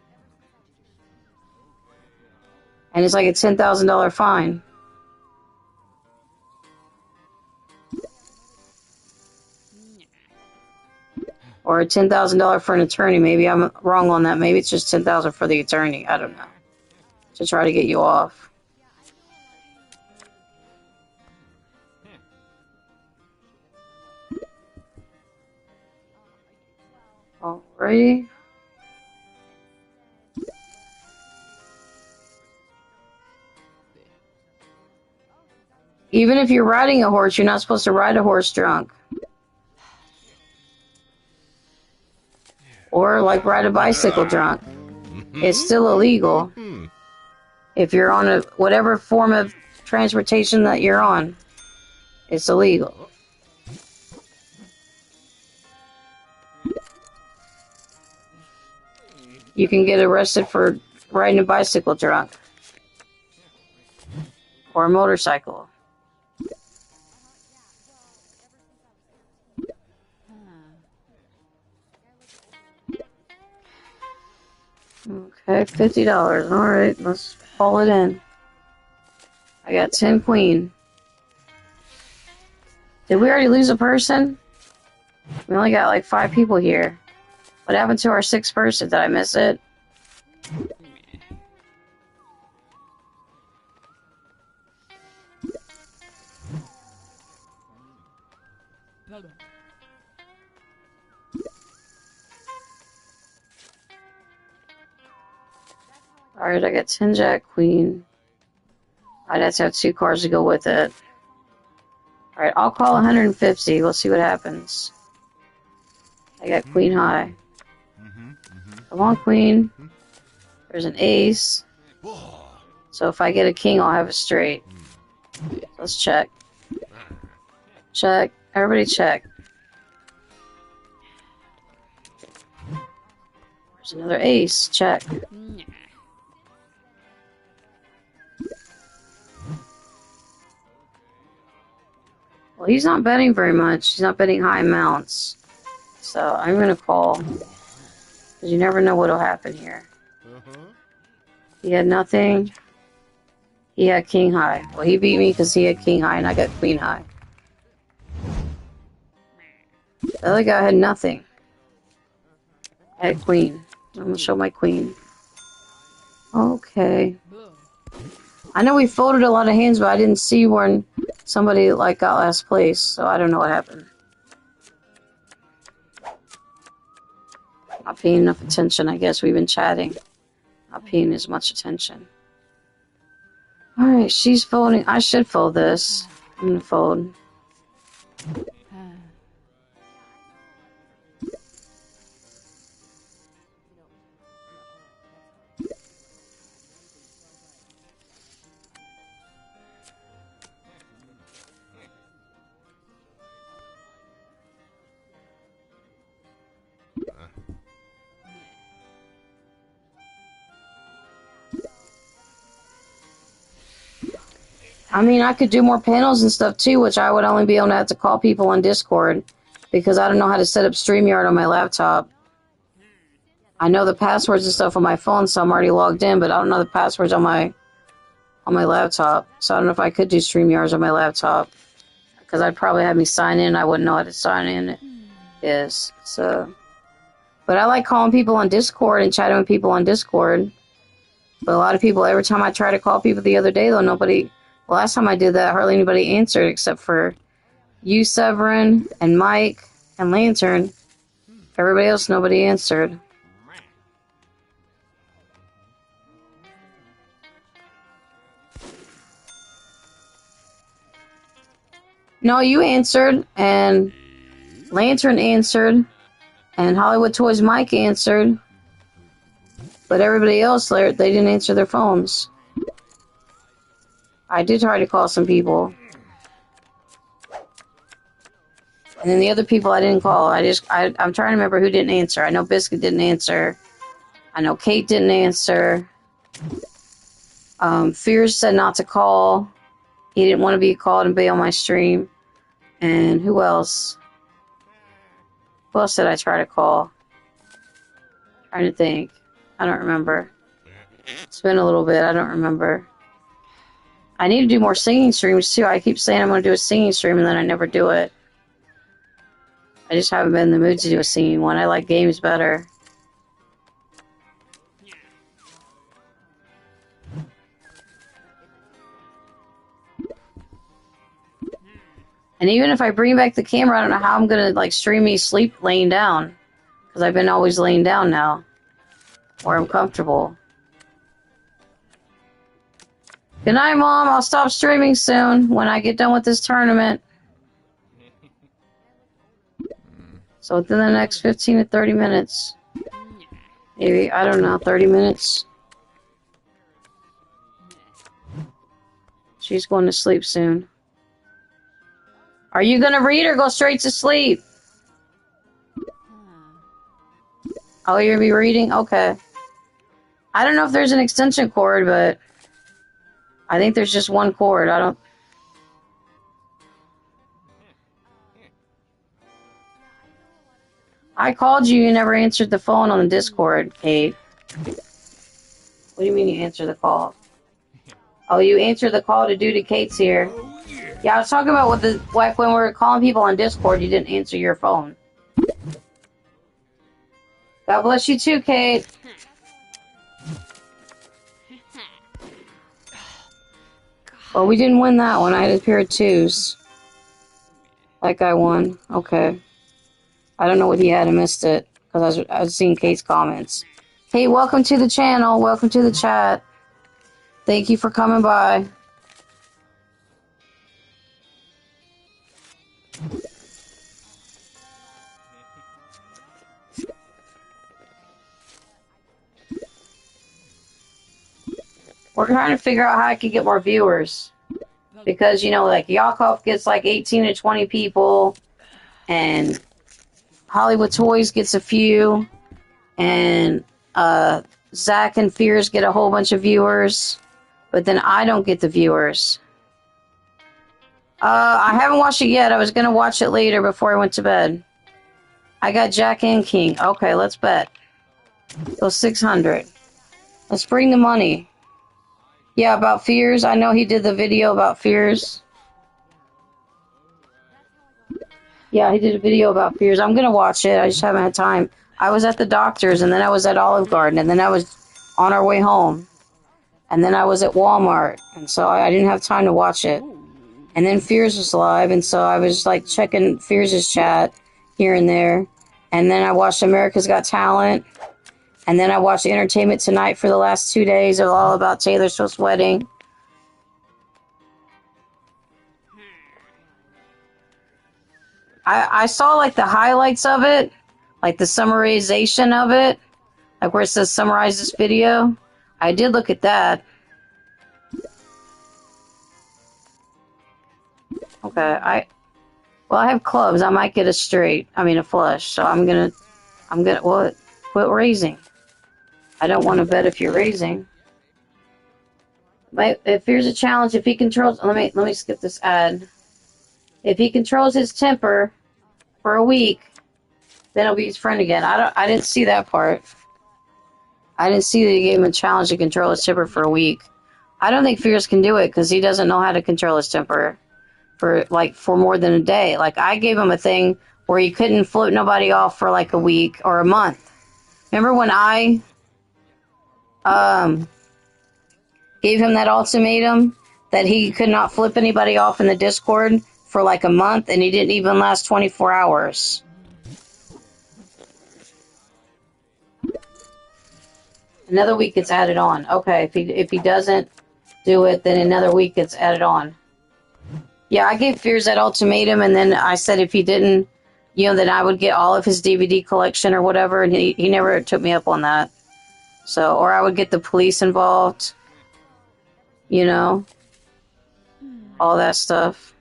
[SPEAKER 1] And it's like a $10,000 fine. Or a $10,000 for an attorney. Maybe I'm wrong on that. Maybe it's just $10,000 for the attorney. I don't know. To try to get you off. Alrighty. Even if you're riding a horse, you're not supposed to ride a horse drunk. Or like ride a bicycle drunk. It's still illegal. If you're on whatever form of transportation that you're on, it's illegal. You can get arrested for riding a bicycle drunk. Or a motorcycle. Okay, $50. Alright, let's haul it in. I got 10 queen. Did we already lose a person? We only got like 5 people here. What happened to our 6th person? Did I miss it? Alright, I got 10 jack queen. I'd have to have 2 cards to go with it. Alright, I'll call 150. We'll see what happens. I got queen high. Come on, queen. There's an ace. So if I get a king, I'll have a straight. Let's check. Check. Everybody check. There's another ace. Check. Well, he's not betting very much. He's not betting high amounts. So I'm going to call. Because you never know what will happen here. He had nothing. He had king high. Well, he beat me because he had king high and I got queen high. The other guy had nothing. I had queen. I'm going to show my queen. Okay. I know we folded a lot of hands, but I didn't see when somebody like got last place, so I don't know what happened. Not paying enough attention, I guess. We've been chatting. Not paying as much attention. Alright, she's folding. I should fold this. I'm gonna fold. I mean, I could do more panels and stuff too, which I would only be able to have to call people on Discord because I don't know how to set up StreamYard on my laptop. I know the passwords and stuff on my phone, so I'm already logged in, but I don't know the passwords on my laptop. So I don't know if I could do StreamYards on my laptop because I'd probably have me sign in. I wouldn't know how to sign in. So. But I like calling people on Discord and chatting with people on Discord. But a lot of people, every time I try to call people the other day, though, nobody... The last time I did that, hardly anybody answered except for you, Severin, and Mike, and Lantern. Everybody else, nobody answered. No, you answered, and Lantern answered, and Hollywood Toys Mike answered, but everybody else, they didn't answer their phones. I did try to call some people. And then the other people I didn't call. I'm trying to remember who didn't answer. I know Biscuit didn't answer. I know Kate didn't answer. Fears said not to call. He didn't want to be called and be on my stream. And who else? Who else did I try to call? Trying to think. I don't remember. It's been a little bit. I don't remember. I need to do more singing streams too. I keep saying I'm going to do a singing stream and then I never do it. I just haven't been in the mood to do a singing one. I like games better. And even if I bring back the camera, I don't know how I'm going to like stream me sleep laying down. Because I've been always laying down now. Where I'm comfortable. Good night, Mom. I'll stop streaming soon when I get done with this tournament. So within the next 15 to 30 minutes. Maybe, I don't know, 30 minutes. She's going to sleep soon. Are you going to read or go straight to sleep? Oh, you're going to be reading? Okay. I don't know if there's an extension cord, but I think there's just one cord. I called you, you never answered the phone on the Discord, Kate. What do you mean you answered the call? Oh, you answered the call to duty. Kate's here. Yeah, I was talking about when we were calling people on Discord, you didn't answer your phone. God bless you too, Kate. Well, we didn't win that one. I had a pair of twos. That guy won. Okay. I don't know what he had. I missed it. Because I was seeing Kate's comments. Hey, welcome to the channel. Welcome to the chat. Thank you for coming by. We're trying to figure out how I can get more viewers. Because, you know, like, Yakov gets like 18 to 20 people. And Hollywood Toys gets a few. And Zach and Fears get a whole bunch of viewers. But then I don't get the viewers. I haven't watched it yet. I was going to watch it later before I went to bed. I got Jack and King. Okay, let's bet. Go 600. Let's bring the money. Yeah, about Fears. I know he did the video about Fears. Yeah, he did a video about Fears. I'm going to watch it. I just haven't had time. I was at the doctor's, and then I was at Olive Garden, and then I was on our way home. And then I was at Walmart, and so I didn't have time to watch it. And then Fears was live, and so I was like checking Fears' chat here and there. And then I watched America's Got Talent. And then I watched Entertainment Tonight for the last 2 days. It was all about Taylor Swift's wedding. I saw like the highlights of it, like the summarization of it, like where it says summarize this video. I did look at that. Okay, I have clubs. I might get a flush. So I'm gonna, quit raising. I don't want to bet if you're raising. If here's a challenge, if he controls, let me skip this ad. If he controls his temper for a week, then he'll be his friend again. I didn't see that part. I didn't see that he gave him a challenge to control his temper for a week. I don't think Fierce can do it because he doesn't know how to control his temper for more than a day. Like, I gave him a thing where he couldn't flip nobody off for like a week or a month. Remember when I gave him that ultimatum that he could not flip anybody off in the Discord for like a month, and he didn't even last 24 hours. Another week gets added on. Okay, if he doesn't do it, then another week gets added on. Yeah, I gave Fears that ultimatum, and then I said if he didn't, then I would get all of his DVD collection or whatever, and he never took me up on that. So, or I would get the police involved, all that stuff.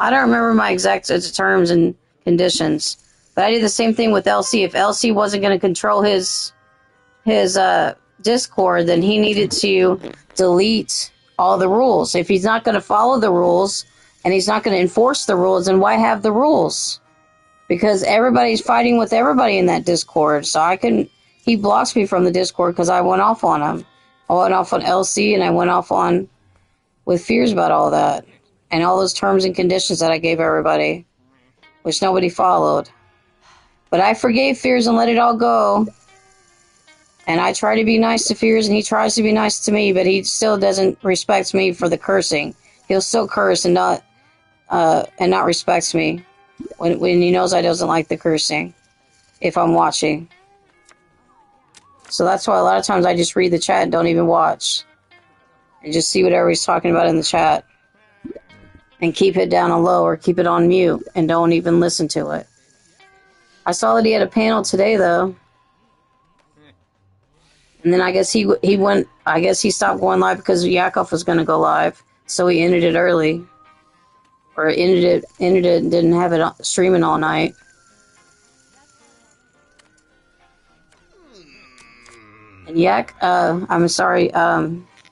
[SPEAKER 1] I don't remember my exact terms and conditions, but I did the same thing with LC. If LC wasn't going to control his Discord, then he needed to delete all the rules. If he's not going to follow the rules and he's not going to enforce the rules, then why have the rules? Because everybody's fighting with everybody in that Discord. So he blocks me from the Discord because I went off on him. I went off on LC and I went off on with Fears about all that. And all those terms and conditions that I gave everybody, which nobody followed. But I forgave Fears and let it all go. And I try to be nice to Fears, and he tries to be nice to me, but he still doesn't respect me for the cursing. He'll still curse and not respect me when he knows I doesn't like the cursing if I'm watching. So that's why a lot of times I just read the chat and don't even watch. And just see what everybody's talking about in the chat. And keep it down on low or keep it on mute and don't even listen to it. I saw that he had a panel today, though. And then I guess he went. I guess he stopped going live because Yakov was going to go live, so he ended it early, or ended it and didn't have it streaming all night. And I'm sorry,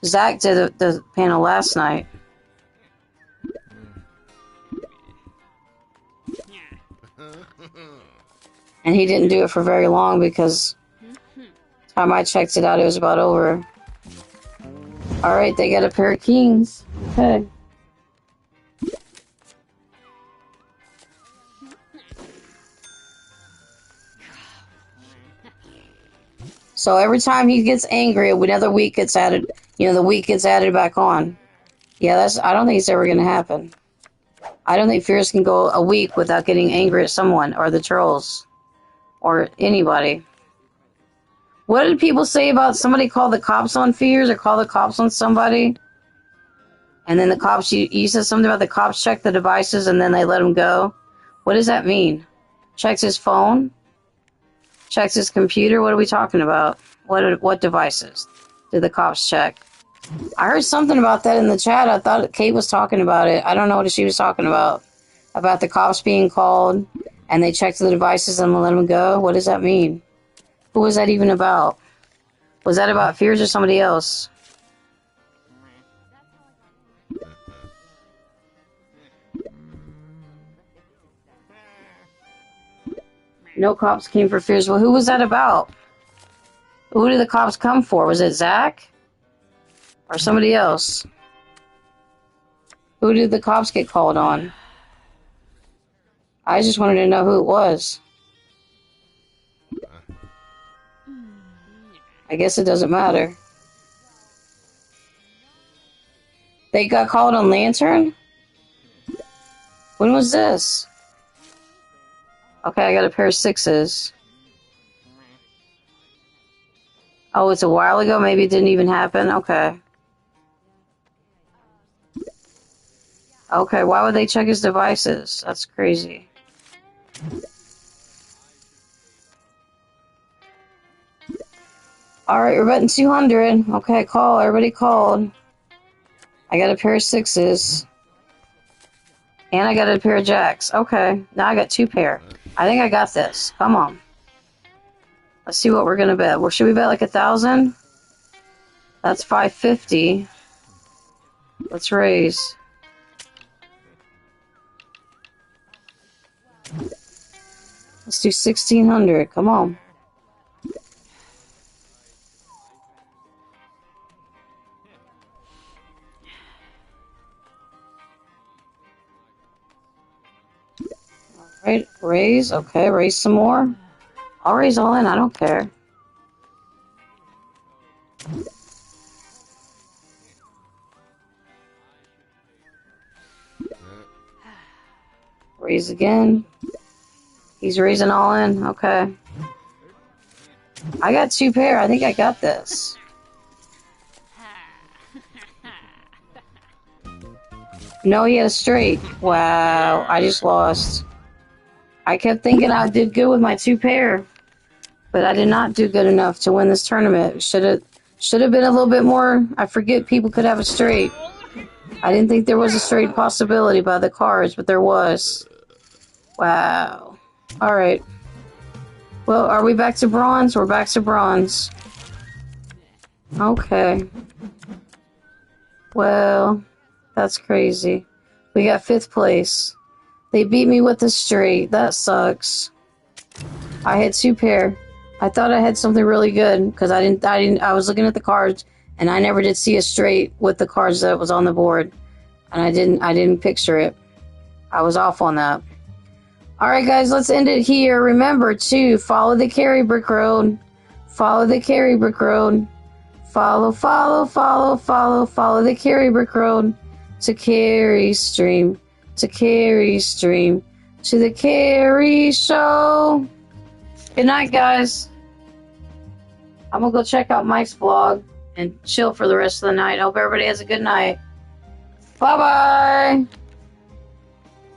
[SPEAKER 1] Zach did the panel last night. And he didn't do it for very long because time I checked it out, it was about over. Alright, they got a pair of kings. Okay. So every time he gets angry, another week gets added, the week gets added back on. Yeah, I don't think it's ever going to happen. I don't think Fierce can go a week without getting angry at someone, or the trolls, or anybody. What did people say about somebody call the cops on Fears, or call the cops on somebody? And then the cops, you said something about the cops check the devices and then they let him go. What does that mean? Checks his phone? Checks his computer? What are we talking about? What devices did the cops check? I heard something about that in the chat. I thought Kate was talking about it. I don't know what she was talking about. About the cops being called and they checked the devices and let him go? What does that mean? Who was that even about? Was that about Fears or somebody else? No cops came for Fears. Well, who was that about? Who did the cops come for? Was it Zach? Or somebody else? Who did the cops get called on? I just wanted to know who it was. I guess it doesn't matter. They got called on Lantern? When was this? Okay, I got a pair of sixes. Oh, it's a while ago? Maybe it didn't even happen? Okay. Okay, why would they check his devices? That's crazy. Alright, we're betting 200. Okay, call. Everybody called. I got a pair of sixes. And I got a pair of jacks. Okay, now I got two pair. I think I got this. Come on. Let's see what we're going to bet. Well, should we bet like 1,000? That's 550. Let's raise. Let's do 1,600. Come on. Alright, raise. Okay, raise some more. I'll raise all in. I don't care. Raise again. He's raising all in. Okay. I got two pair. I think I got this. No, he had a straight. Wow, I just lost. I kept thinking I did good with my 2 pair, but I did not do good enough to win this tournament. Should have been a little bit more. I forget people could have a straight. I didn't think there was a straight possibility by the cards, but there was. Wow. All right. Well, are we back to bronze? We're back to bronze. Okay. Well, that's crazy. We got 5th place. They beat me with a straight. That sucks. I had 2 pair. I thought I had something really good because I was looking at the cards and I never did see a straight with the cards that was on the board. And I didn't picture it. I was off on that. Alright guys, let's end it here. Remember to follow the carry brick road. Follow the carry brick road. Follow the carry brick road. To carry stream. To carry stream. To the carry show. Good night, guys. I'm gonna go check out Mike's vlog and chill for the rest of the night. Hope everybody has a good night. Bye-bye.